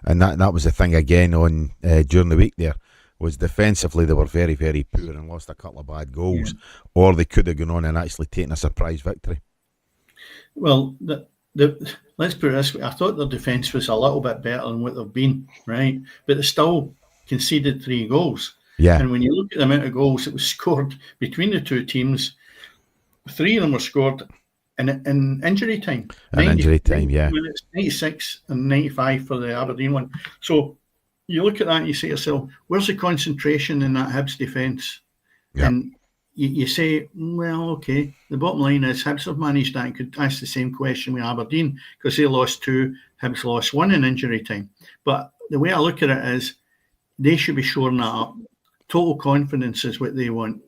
and that was the thing again on during the week there. Was defensively they were very, very poor and lost a couple of bad goals, or they could have gone on and actually taken a surprise victory. Well, let's put it this way. I thought their defence was a little bit better than what they've been, right? But they still conceded 3 goals. Yeah. And when you look at the amount of goals that was scored between the two teams, 3 of them were scored in injury time. Injury time, yeah. Minutes, 96 and 95 for the Aberdeen one. So you look at that and you say to yourself, where's the concentration in that Hibs defence? Yeah. And you say, well, okay, the bottom line is Hibs have managed that and could ask the same question with Aberdeen because they lost 2, Hibs lost 1 in injury time. But the way I look at it is they should be shoring that up. Total confidence is what they want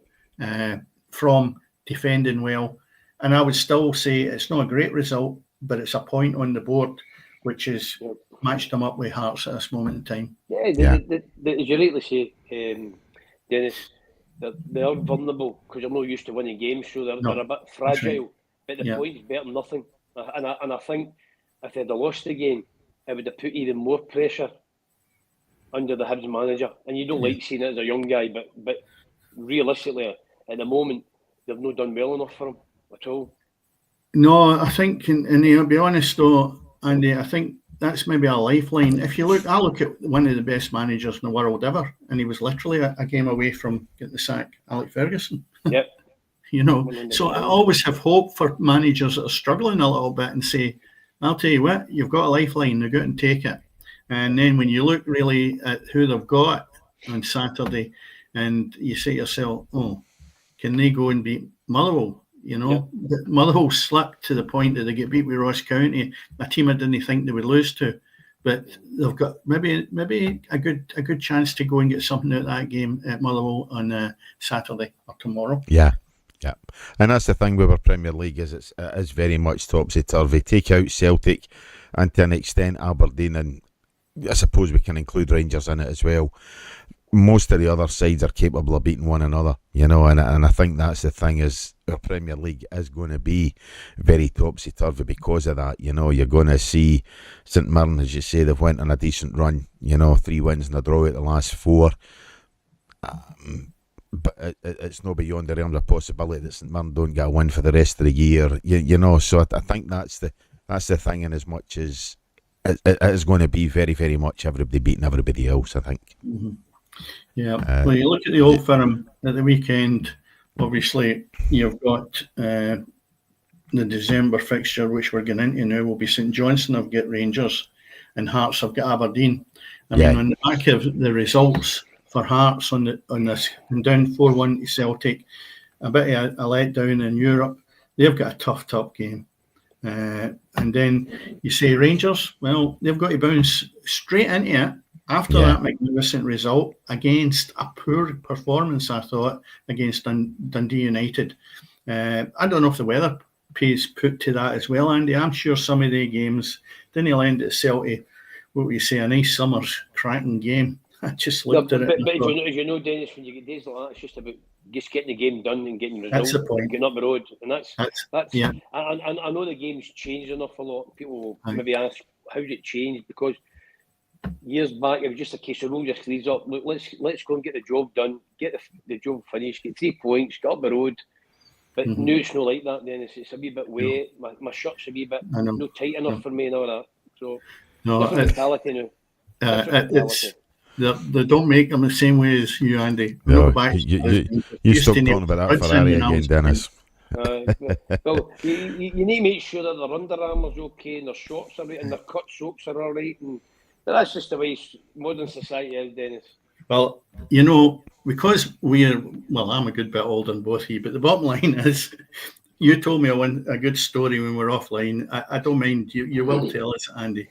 from defending well. And I would still say it's not a great result, but it's a point on the board, which is matched them up with Hearts at this moment in time. As you rightly say, Dennis, they are vulnerable because they're not used to winning games, so they're a bit fragile. Right. But the point's better than nothing. And I think if they'd have lost the game, it would have put even more pressure under the Hibs manager. And you don't like seeing it as a young guy, but realistically, at the moment, they've not done well enough for him at all. No, I think, and to be honest though, Andy, I think that's maybe a lifeline. If you look, I look at one of the best managers in the world ever, and he was literally a game away from getting the sack, Alex Ferguson. Yep. You know, 100%. So I always have hope for managers that are struggling a little bit and say, I'll tell you what, you've got a lifeline, they're going to take it. And then when you look really at who they've got on Saturday, and you say to yourself, oh, can they go and beat Motherwell? You know, Motherwell slipped to the point that they get beat with Ross County, a team I didn't think they would lose to. But they've got maybe a good chance to go and get something out of that game at Motherwell on Saturday or tomorrow. Yeah. And that's the thing with our Premier League is it is very much topsy-turvy. Take out Celtic and to an extent Aberdeen, and I suppose we can include Rangers in it as well. Most of the other sides are capable of beating one another, you know, and I think that's the thing is our Premier League is going to be very topsy-turvy because of that. You know, you're going to see St Mirren, as you say, they've went on a decent run, you know, 3 wins and a draw at the last 4. But it's not beyond the realm of possibility that St Mirren don't get a win for the rest of the year, you know, so I think that's the that's the thing. And as much as it is going to be very, very much everybody beating everybody else, I think. Mm-hmm. Yeah. Well, you look at the Old Firm at the weekend. Obviously, you've got the December fixture, which we're getting into now, will be St Johnstone have got Rangers, and Hearts have got Aberdeen. I mean, on the back of the results for Hearts on this down 4-1 to Celtic, a bit of a letdown in Europe. They've got a tough game. And then you say Rangers, well, they've got to bounce straight into it after that magnificent result against a poor performance, I thought, against Dundee United. I don't know if the weather pays put to that as well, Andy. I'm sure some of the games didn't lend itself to, what we say, a nice summer's cracking game. I just looked at it. But as you know, Dennis, when you get days like that, it's just about just getting the game done and getting results. That's the point. Getting up the road, and that's yeah. I know the game's changed an awful lot. People will maybe ask, how's it changed? Because years back, it was just a case of roll your sleeves up. Look, let's go and get the job done, get the job finished, get 3 points, get up the road. But now it's not like that, Dennis. It's a wee bit wet. My shirt's a wee bit not tight enough for me and all that. So different mentality now. They don't make them the same way as you, Andy. No, you stop talking about that Ferrari again, Dennis. Well, you need to make sure that their Under Armour's okay and their shorts are right and their cut socks are all right. And that's just the way modern society is, Dennis. Well, because I'm a good bit older than both of you, but the bottom line is, you told me a good story when we were offline. I don't mind. You will tell us, Andy.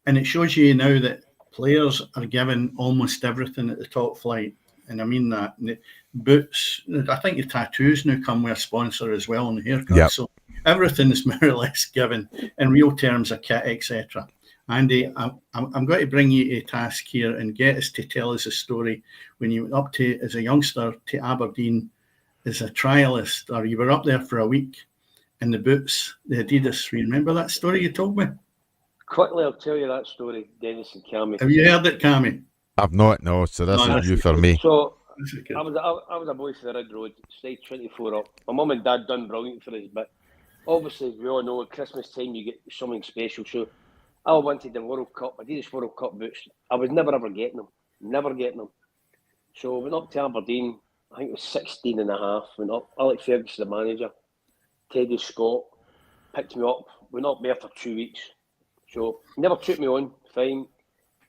And it shows you now that players are given almost everything at the top flight. And I mean that. And the boots, I think the tattoos now come with a sponsor as well on the haircut. Yep. So everything is more or less given in real terms of kit, etc. Andy, I'm going to bring you a task here and get us to tell us a story when you went up to, as a youngster, to Aberdeen as a trialist, or you were up there for a week in the boots, the Adidas. Remember that story you told me? Quickly, I'll tell you that story, Dennis and Cammy. Have you heard it, Cammy? I've not, no. So this is new for me. So I was a boy for the Red Road, stayed 24 up. My mum and dad done brilliant for us, but obviously, we all know at Christmas time you get something special. So I wanted the World Cup. I did this World Cup boots. I was never ever getting them. Never getting them. So I went up to Aberdeen. I think it was 16 and a half. Went up. Alex Ferguson, the manager. Teddy Scott picked me up. Went up there for 2 weeks. So never took me on. Fine.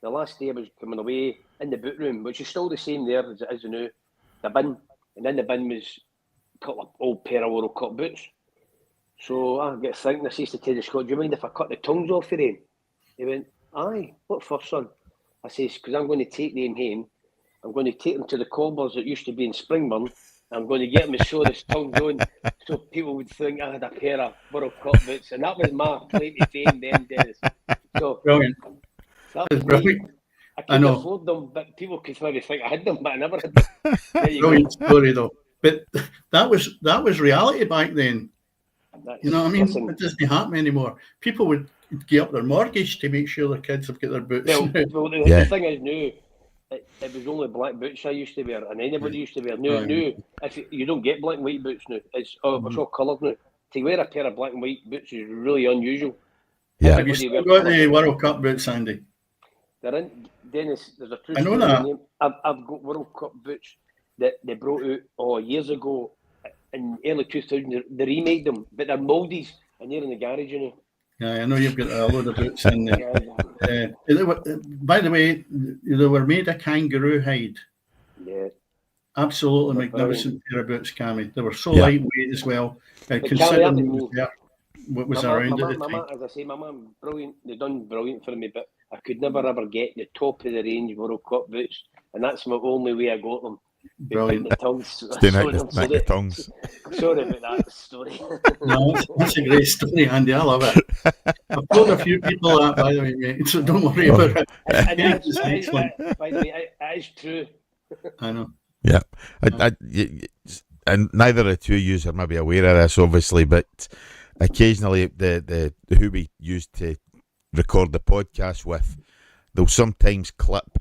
The last day I was coming away in the boot room, which is still the same there as it is now. The bin. And in the bin was a couple of old pair of World Cup boots. So I get thinking, I says to Teddy Scott, do you mind if I cut the tongues off for him? He went, aye, what for, son? I says, because I'm going to take them home. I'm going to take them to the cobblers that used to be in Springburn. I'm going to get them as sore as tongues on, so people would think I had a pair of World Cup boots. And that was my claim to fame then, Dennis. So, brilliant. That was brilliant. I couldn't afford them, but people could maybe think I had them, but I never had them. Brilliant story, though. But that was reality back then. You know what I mean? Listen, it doesn't happen anymore. People would give up their mortgage to make sure their kids have got their boots. Well, the thing is now, it was only black boots I used to wear, and anybody used to wear. Now, if you don't get black and white boots now, it's all coloured now. To wear a pair of black and white boots is really unusual. Yeah. Have you still got the World Cup boots, Andy? They're in, Dennis, there's a true I know that. Name. I've got World Cup boots that they brought out years ago in early 2000s. They remade them, but they're mouldies, and they're in the garage, you know. Yeah, I know you've got a load of boots in there. By the way, they were made of kangaroo hide. Yeah. Absolutely magnificent pair of boots, Cammy. They were so lightweight as well. Considering what was around at the time. As I say, my mum, brilliant. They done brilliant for me, but I could never ever get the top of the range World Cup boots, and that's my only way I got them. Brilliant. The tongues. The tongues. Sorry about that story. No, that's a great story, Andy. I love it. I've told a few people that, by the way, mate, so don't worry about it. By the way, it is true. I know. Yeah. And neither of the two of you are maybe aware of this, obviously, but occasionally the who we used to record the podcast with, they'll sometimes clip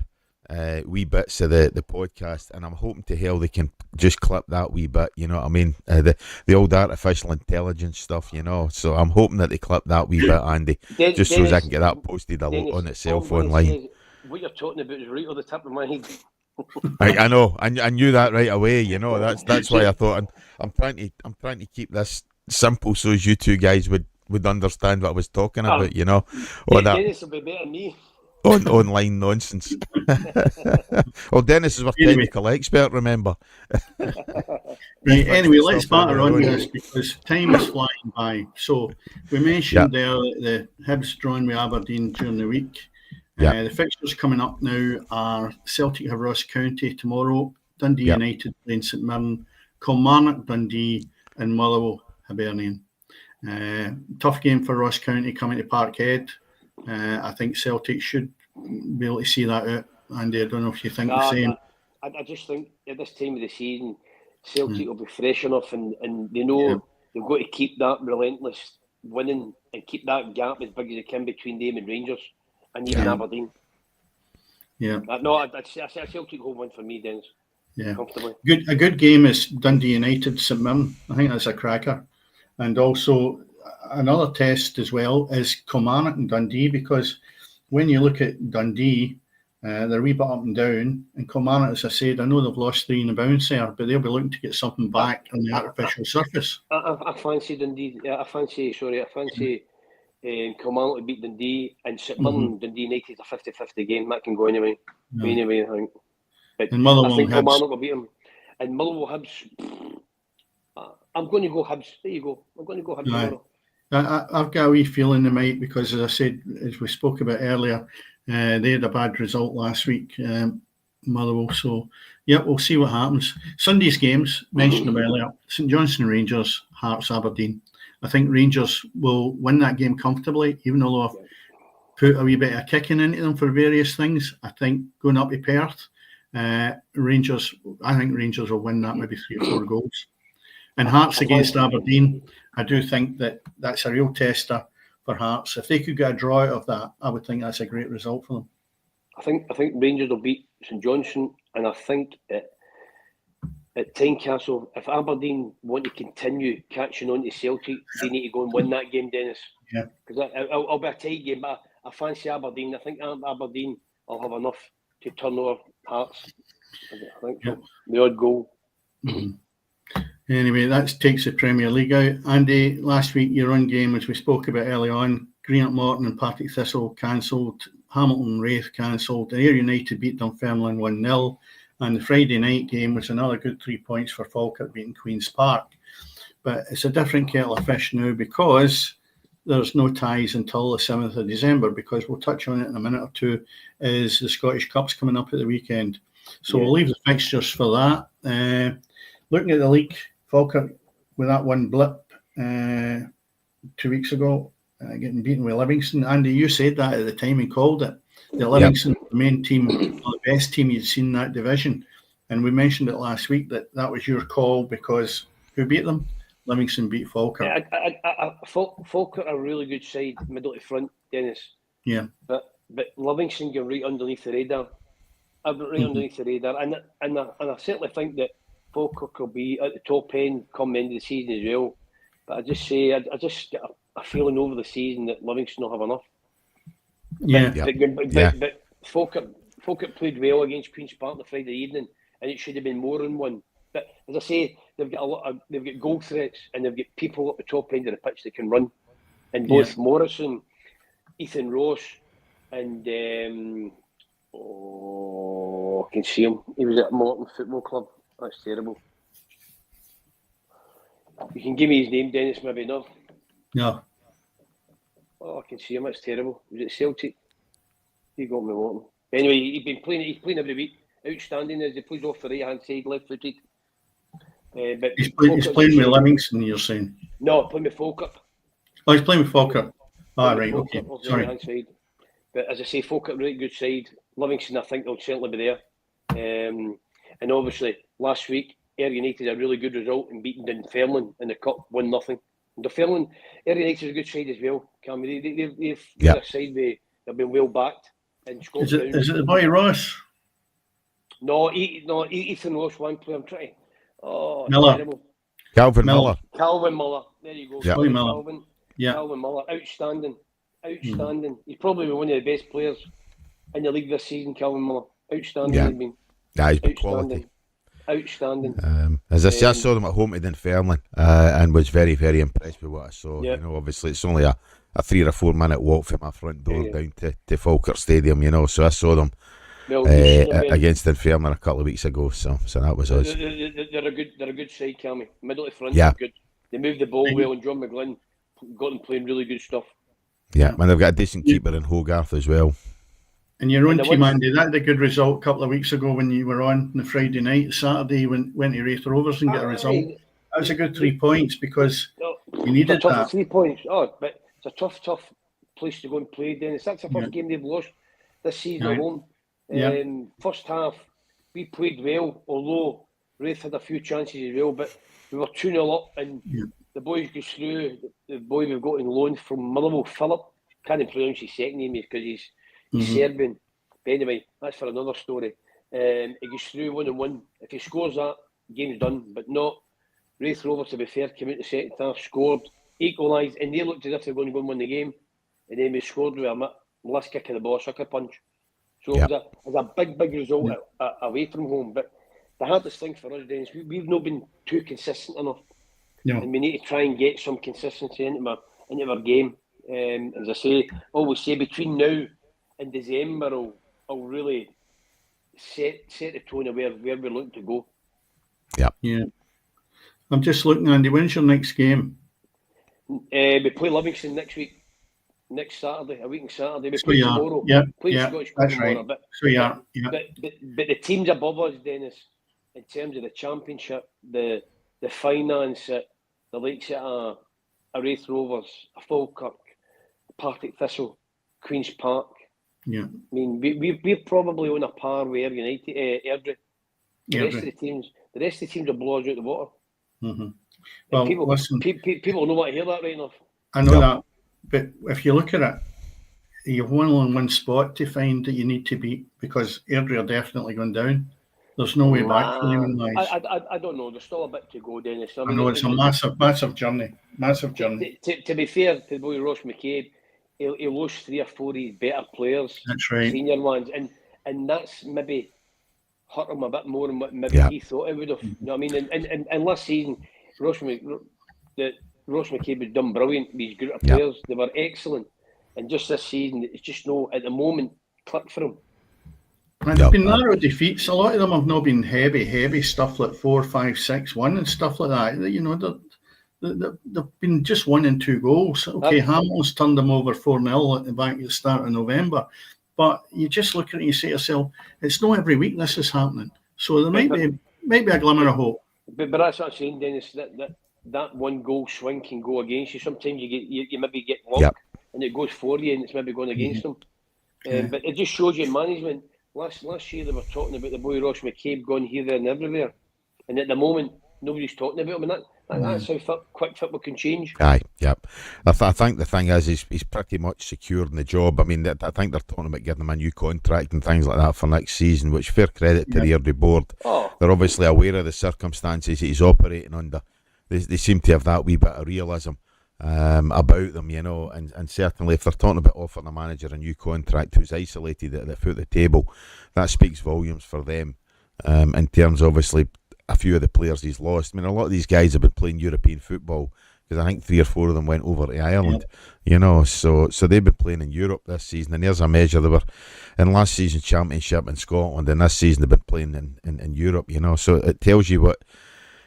wee bits of the podcast, and I'm hoping to hell they can just clip that wee bit, you know what I mean? The old artificial intelligence stuff, you know. So I'm hoping that they clip that wee bit, Andy, just so as I can get that posted on itself online. What you're talking about is right on the tip of my head. I know, I knew that right away, you know. That's why I thought I'm trying to keep this simple so as you two guys would understand what I was talking about, you know. Or that Dennis will be better than me. Online nonsense. Well, Dennis is our technical expert, remember. Right, anyway, let's batter on this because time is flying by. So we mentioned there the Hibs drawn with Aberdeen during the week. The fixtures coming up now are Celtic have Ross County tomorrow, Dundee United playing St Mirren, Kilmarnock Dundee, and Motherwell Hibernian. Tough game for Ross County coming to Parkhead. I think Celtic should be able to see that out. Andy, I don't know if you think the same. I just think at this time of the season, Celtic will be fresh enough and they know they've got to keep that relentless winning and keep that gap as big as they can between them and Rangers and even Aberdeen. Yeah. I say Celtic home win for me, Dennis. Yeah. Comfortably. A good game is Dundee United St Mirren. I think that's a cracker. And also another test as well is Kilmarnock and Dundee, because when you look at Dundee, they're a wee bit up and down. And Kilmarnock, as I said, I know they've lost 3 in the bounce there, but they'll be looking to get something back on the artificial surface. I fancy Dundee. I fancy Kilmarnock to beat Dundee, and St Mirren Dundee United is a 50-50 game. That can go anyway. Anyway, I think. But and Motherwell I think Kilmarnock will beat them. And Motherwell Hibs, I'm going to go Hibs. There you go. I'm going to go Hibs tomorrow. I've got a wee feeling they might, because as I said, as we spoke about earlier, they had a bad result last week, Motherwell. So, we'll see what happens. Sunday's games, mentioned them earlier, St Johnstone Rangers, Hearts Aberdeen. I think Rangers will win that game comfortably, even though I've put a wee bit of kicking into them for various things. I think going up to Perth, Rangers will win that, maybe 3 or 4 goals. And Hearts against Aberdeen, I do think that's a real tester for Hearts. If they could get a draw out of that, I would think that's a great result for them. I think Rangers will beat St Johnstone, and I think at Tynecastle, if Aberdeen want to continue catching on to Celtic, they need to go and win that game, Dennis. Yeah. Because it'll be a tight game, but I fancy Aberdeen. I think Aberdeen will have enough to turn over Hearts. I think so. The odd goal. Mm-hmm. Anyway, that takes the Premier League out. Andy, last week your own game, as we spoke about early on, Greenock Morton and Partick Thistle cancelled, Hamilton Wraith cancelled, Ayr United beat Dunfermline 1-0, and the Friday night game was another good 3 points for Falkirk beating Queen's Park. But it's a different kettle of fish now, because there's no ties until the 7th of December, because we'll touch on it in a minute or two, is the Scottish Cup's coming up at the weekend. So we'll leave the fixtures for that. Looking at the league, Falkirk with that one blip 2 weeks ago, getting beaten with Livingston. Andy, you said that at the time and called it. The Livingston, the main team, the best team you'd seen in that division. And we mentioned it last week that was your call, because who beat them? Livingston beat Falkirk. Falkirk are a really good side, middle to front, Dennis. Yeah. But Livingston go right underneath the radar. Underneath the radar. And I certainly think that Falkirk will be at the top end come the end of the season as well. But I just get a feeling over the season that Livingston will have enough. But Falkirk played well against Queen's Park on the Friday evening, and it should have been more than one. But as I say, they've got goal threats, and they've got people at the top end of the pitch that can run. And both Morrison, Ethan Ross, and I can see him. He was at Morton Football Club. That's terrible. You can give me his name, Dennis, maybe no? No. Oh, I can see him. That's terrible. Was it Celtic? He got me Morton. Anyway, he's playing every week. Outstanding as he plays off the right-hand side, left-footed. But he's playing with Livingston, you're saying? No, playing with Falkirk. Oh, he's playing with Falkirk. Right, okay. Sorry. Side. But as I say, Falkirk, really good side. Livingston, I think they'll certainly be there. And obviously, last week, Ayr United had a really good result in beating Dunfermline in the Cup, 1-0. Dunfermline, Ayr United is a good side as well. They're a side they've been well backed. And is it the boy Ross? No, Ethan Ross, one player. I'm trying. Oh, Miller. terrible. Calvin Miller. Calvin Miller. There you go. Yeah. Sorry, Miller. Calvin. Yeah. Calvin Miller. Outstanding. He's probably one of the best players in the league this season, Calvin Miller. Outstanding. Yeah. He's been. Yeah, he's been quality. Outstanding. As I say, I saw them at home to Dunfermline and was very, very impressed with what I saw. Yeah. You know, obviously it's only a 3 or 4 minute walk from my front door down to Falkirk Stadium, you know, so I saw them against Dunfermline a couple of weeks ago, so that was us. They're a good side, Cammy. Middle to front, Yeah. good. They moved the ball well, and John McGlynn got them playing really good stuff. Yeah, and they've got a decent keeper in Hogarth as well. And your own team, Andy, that had a good result a couple of weeks ago when you were on the Friday night. Saturday, you went to Wraith Rovers and get a result. That was a good 3 points because you needed that. 3 points. Oh, but it's a tough place to go and play, Dennis. That's the first game they've lost this season at home. First half, we played well, although Wraith had a few chances as well, but we were 2-0 up and the boys go through. The boy we've got in loan from Motherwell, Philip, can't pronounce his second name because he's Serbian. But anyway, that's for another story. He goes through 1-1. If he scores that, game's done. But not. Wraith Rovers, to be fair, came out the second half, scored, equalised, and they looked as if they were going to go and win the game. And then we scored with a last kick of the ball, sucker punch. So it was a big result away from home. But the hardest thing for us, Dennis, we've not been too consistent enough. No. And we need to try and get some consistency into our game. As I say, always say, between now and December, I'll really set the tone of where we're looking to go. Yeah. I'm just looking, Andy. When's your next game? We play Livingston next week. Next Saturday, a week on Saturday. We play tomorrow. Play Scottish Cup tomorrow. Right. But the teams above us, Dennis, in terms of the championship, the finance, the likes of a Wraith Rovers, a Falkirk, a Partick Thistle, Queen's Park. Yeah. I mean, we're probably on a par with Ayr United, Airdrie. The rest of the teams will blow us out the water. Mm-hmm. Well, listen, people don't want to hear that right enough. I know that, but if you look at it, you've only one spot to find that you need to beat because Airdrie are definitely going down. There's no way back for them. I don't know. There's still a bit to go, Dennis. I know it's a massive journey. Massive journey. To be fair to the boy Ross McCabe, he lost 3 or 4 of his better players, that's right, senior ones, and that's maybe hurt him a bit more than what maybe he thought it would have. You know what I mean? And last season, Ross McCabe was done brilliant with his group of players. They were excellent. And just this season, it's just no, at the moment, click for him. And they've been narrow defeats. A lot of them have not been heavy stuff like 4-5-6-1 and stuff like that. You know, they've been just 1 and 2 goals. Okay, Hamilton's turned them over 4-0 back at the start of November. But you just look at it and you say to yourself, it's not every week this is happening. So there might be a glimmer of hope. But that's what I'm saying, Dennis, that 1 goal swing can go against you. Sometimes you maybe get luck and it goes for you and it's maybe going against them. But it just shows you management. Last year they were talking about the boy Ross McCabe going here, there and everywhere. And at the moment, nobody's talking about him. And that's how quick football can change. I think the thing is he's pretty much secured in the job. I mean, I think they're talking about giving him a new contract and things like that for next season, which fair credit to the Airdrie board. They're obviously aware of the circumstances he's operating under. They seem to have that wee bit of realism about them, you know, and certainly if they're talking about offering a manager a new contract who's isolated at the foot of the table, that speaks volumes for them in terms of obviously a few of the players he's lost. I mean, a lot of these guys have been playing European football because I think 3 or 4 of them went over to Ireland, you know, so they've been playing in Europe this season, and there's a measure. They were in last season's championship in Scotland, and this season they've been playing in Europe, you know, so it tells you what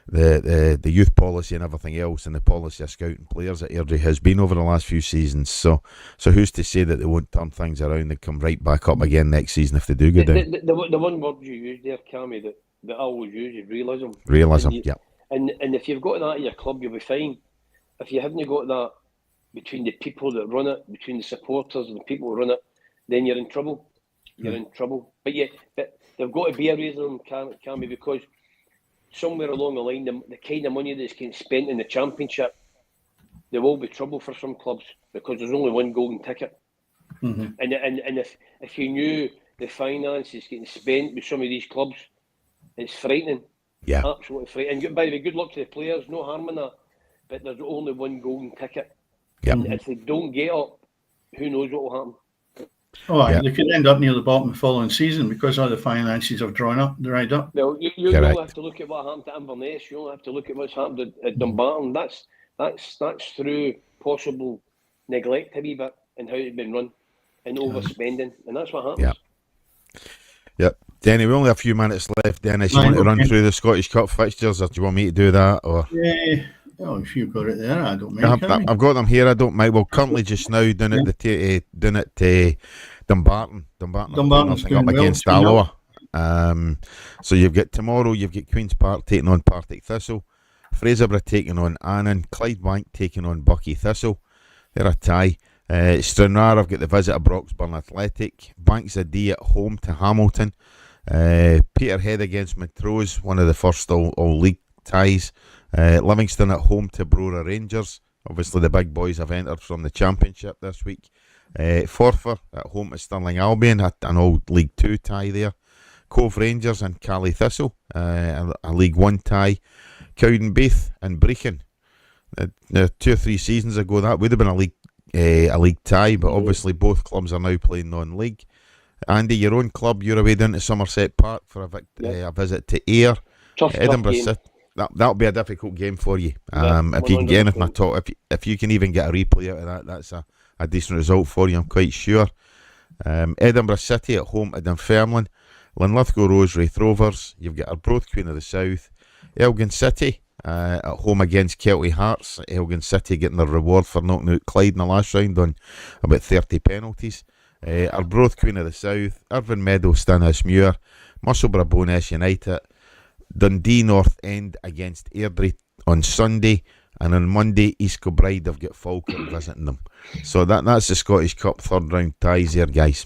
the youth policy and everything else and the policy of scouting players at Airdrie has been over the last few seasons. So who's to say that they won't turn things around and come right back up again next season if they do go down? The one word you used there, Cammy, that I always use is realism. Realism, And if you've got that at your club, you'll be fine. If you haven't got that between the people that run it, between the supporters and the people who run it, then you're in trouble. You're in trouble. But they've got to be a realism, Cammy, because somewhere along the line, the kind of money that's getting spent in the championship, there will be trouble for some clubs because there's only one golden ticket. And if you knew the finances getting spent with some of these clubs, it's frightening. Yeah. Absolutely frightening. And by the way, good luck to the players, no harm in that. But there's only one golden ticket. Yep. And if they don't get up, who knows what will happen. Oh, they could end up near the bottom the following season because all the finances have dried up. Well, you only have to look at what happened to Inverness. You only have to look at what's happened at Dumbarton. That's through possible neglect a wee bit and how it's been run and overspending, and that's what happens. Yep. Denny, we only have a few minutes left. Dennis, you want to run through the Scottish Cup fixtures, or do you want me to do that? Or well, if you've got it there, I don't mind. I've got them here. I don't mind. Well, currently just now down at Dumbarton. Dumbarton's up against Alloa. So you've got tomorrow. You've got Queen's Park taking on Partick Thistle, Fraserburgh taking on Annan, Clydebank taking on Buckie Thistle. They're a tie. Stranraer have got the visit of Broxburn Athletic. Banks a D at home to Hamilton. Peterhead against Montrose, one of the first all league ties. Livingston at home to Brora Rangers. Obviously the big boys have entered from the Championship this week. Forfar at home to Stirling Albion, an old League 2 tie there. Cove Rangers and Cally Thistle, a League 1 tie. Cowdenbeath and Brechin. 2 or 3 seasons ago that would have been a league tie, but obviously both clubs are now playing non-league. Andy, your own club, you're away down to Somerset Park for a visit to Ayr. Edinburgh City. That'll be a difficult game for you. If you can get anything at all, if you can even get a replay out of that, that's a decent result for you, I'm quite sure. Edinburgh City at home to Dunfermline. Linlithgow Rose Wraith Rovers. You've got Arbroath Queen of the South. Elgin City at home against Kelty Hearts. Elgin City getting their reward for knocking out Clyde in the last round on about 30 penalties. Arbroath Queen of the South. Irvine Meadow Stanhouse-Muir. Musselburgh Bo'ness United. Dundee North End against Airdrie on Sunday, and on Monday East Kilbride have got Falkirk visiting them. So that's the Scottish Cup third round ties there, guys.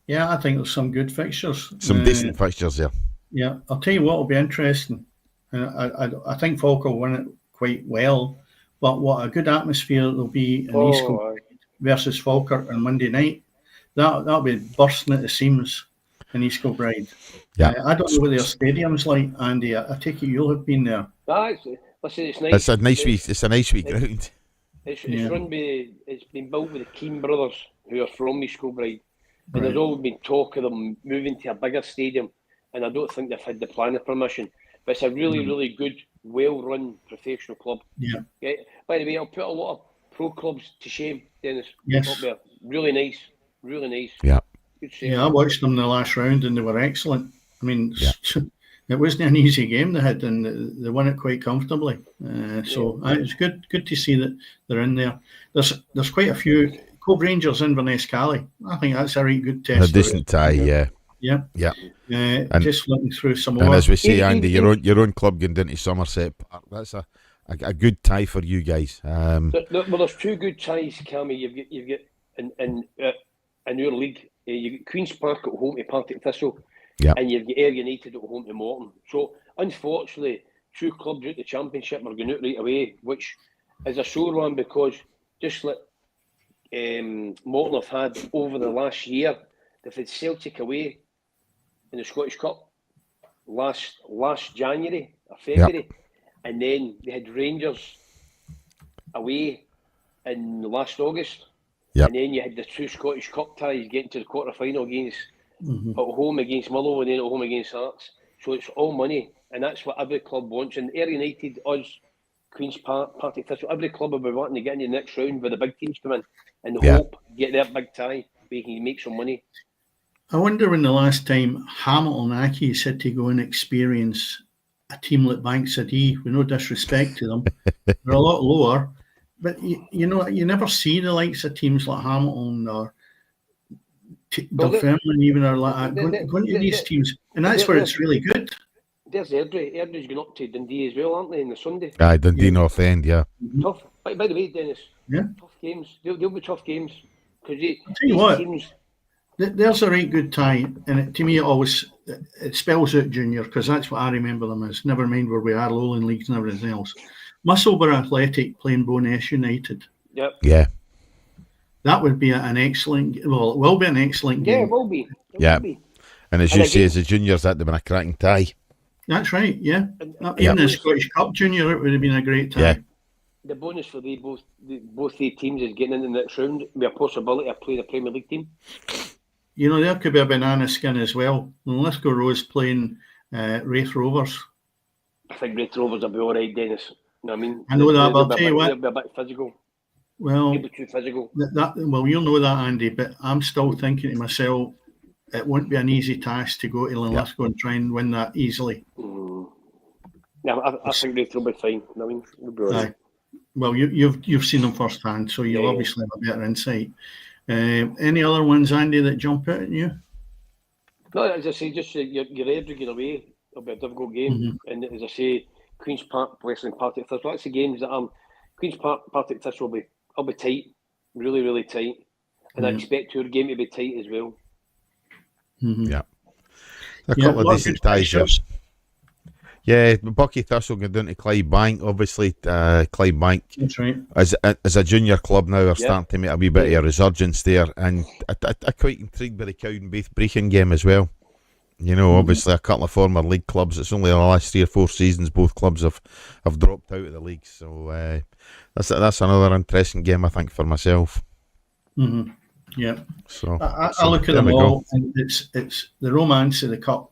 Yeah, I think there's some good fixtures. Some decent fixtures there. Yeah, I'll tell you what will be interesting. I think Falkirk will win it quite well, but what a good atmosphere there'll be in East Kilbride versus Falkirk on Monday night. That'll be bursting at the seams in East Kilbride. Yeah, I don't know what their stadium's like, Andy. I take it you'll have been there. Listen, it's nice. It's a nice wee ground. It's run by. It's been built with the Keane brothers, who are from East Kilbride, and there's always been talk of them moving to a bigger stadium, and I don't think they've had the planning permission. But it's a really, really good, well-run professional club. Yeah. By the way, I'll put a lot of pro clubs to shame, Dennis. Yes. Up there. Really nice. Really nice. Yeah. Yeah, I watched them in the last round and they were excellent. I mean, it wasn't an easy game they had, and they won it quite comfortably. It's good to see that they're in there. There's quite a few. Cove Rangers, Inverness, Cally. I think that's a really good test. A decent tie, yeah. And just looking through some more. And as we say, Andy, your own club going down to Somerset Park. That's a good tie for you guys. Well, there's 2 good ties, Cammy. You've got in your league. You've got Queen's Park at home to Partick Thistle, and you've got Ayr United at home to Morton. So, unfortunately, 2 clubs out the Championship are going out right away, which is a sore one because just like Morton have had over the last year, they've had Celtic away in the Scottish Cup last January or February, and then they had Rangers away in last August. And then you had the 2 Scottish Cup ties getting to the quarter-final against at home against Motherwell and then at home against Hearts. So it's all money, and that's what every club wants. And Ayr United, us, Queen's Park, Partick Thistle, every club will be wanting to get in the next round where the big teams come in and hope get their big tie where you can make some money. I wonder when the last time Hamilton Accies had to go and experience a team like Banks of D, with no disrespect to them. They're a lot lower. But, you never see the likes of teams like Hamilton or Dunfermline even or like that. Going to these teams. And that's where it's really good. There's Airdrie. Airdrie's going up to Dundee as well, aren't they, on the Sunday? Aye, Dundee North End, Tough. By the way, Dennis, tough games. They'll be tough games. I'll tell you what, there's a right good tie. And to me, it spells out junior, because that's what I remember them as. Never mind where we are, Lowland Leagues and everything else. Musselburgh Athletic playing Bo'ness United. Yep. Yeah. that would be an excellent. Well, it will be an excellent game. Yeah, it will be. Yeah. Will be. And as you say, as the juniors, that'd have been a cracking tie. That's right. Yeah. Even the Scottish Cup Junior, it would have been a great tie. Yeah. The bonus for both the teams is getting into the next round with a possibility of playing a Premier League team. You know, there could be a banana skin as well. Lithgow Rose playing Wraith Rovers. I think Wraith Rovers will be all right, Dennis. You know what I mean? I know that, but I'll tell you what. They'll be a bit physical. Well, maybe too physical. Well, you'll know that, Andy, but I'm still thinking to myself, it won't be an easy task to go to Linlithgow and try and win that easily. Yeah, I think Wraith will be fine. I mean, we'll be all right. Well, you've seen them firsthand, so you'll obviously have a better insight. Any other ones, Andy, that jump out at you? No, as I say, just your Airdrie away. It'll be a difficult game, and as I say, Queen's Park, Western Partick Thistle. That's the games that Queen's Park, Partick Thistle will be tight, really, really tight, and I expect your game to be tight as well. Yeah, a couple of decent ties here. Yeah, Bucky Thistle going down to Clydebank. Obviously, Clydebank, that's right, as a junior club now, are starting to make a wee bit of a resurgence there, and I'm quite intrigued by the Cowdenbeath-Brechin game as well. You know, obviously a couple of former league clubs. It's only the last 3 or 4 seasons both clubs have dropped out of the league. So that's another interesting game, I think, for myself. Yeah. So I look at them all, and it's the romance of the cup.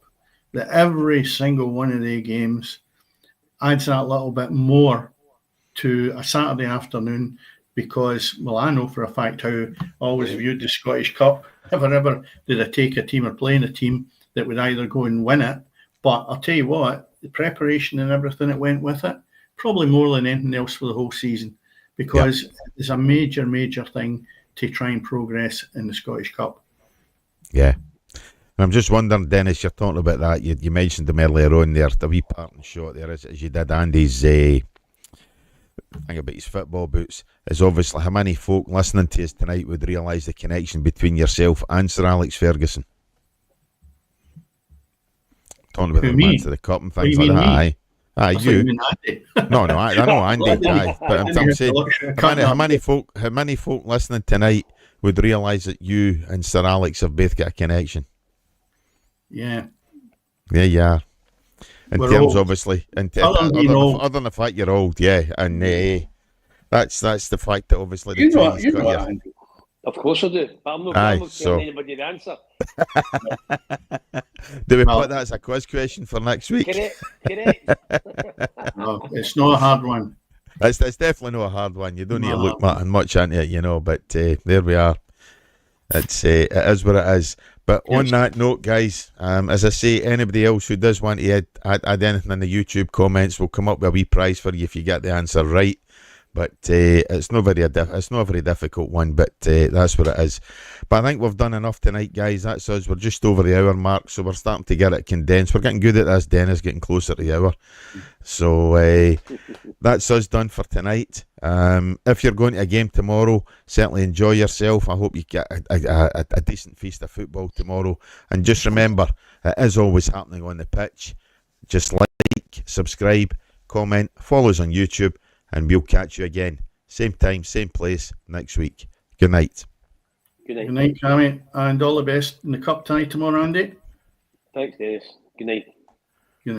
That every single one of the games adds that little bit more to a Saturday afternoon, because, well, I know for a fact how I always viewed the Scottish Cup. Never did I take a team or play in a team that would either go and win it. But I'll tell you what, the preparation and everything that went with it, probably more than anything else for the whole season, because it's a major, major thing to try and progress in the Scottish Cup. Yeah. I'm just wondering, Dennis, you're talking about that. You mentioned them earlier on there, the wee parting shot there, as you did Andy's thing about his football boots, is obviously how many folk listening to us tonight would realise the connection between yourself and Sir Alex Ferguson. Talking about the romance of the cup and things like that. Aye, you. No, I know Andy. Aye, but I'm saying, how many folk listening tonight would realise that you and Sir Alex have both got a connection? Yeah. Yeah, you are. In We're terms, old. obviously, other than the fact you're old, yeah, and that's the fact that obviously the Chinese got you. Of course I do, but I'm not telling anybody the answer. Do we put that as a quiz question for next week? Correct. No, it's not a hard one. It's definitely not a hard one. You don't need to look much into it, you know, but there we are. It is what it is. But on that note, guys, as I say, anybody else who does want to add anything in the YouTube comments, will come up with a wee prize for you if you get the answer right. But it's not a very difficult one, but that's what it is. But I think we've done enough tonight, guys. That's us. We're just over the hour mark, so we're starting to get it condensed. We're getting good at this, Dennis, getting closer to the hour. So that's us done for tonight. If you're going to a game tomorrow, certainly enjoy yourself. I hope you get a decent feast of football tomorrow. And just remember, it is always happening on the pitch. Just like, subscribe, comment, follow us on YouTube, and we'll catch you again. Same time, same place next week. Good night. Good night. Good night, Cammy, and all the best in the cup tie tomorrow, Andy. Thanks, Dennis. Good night.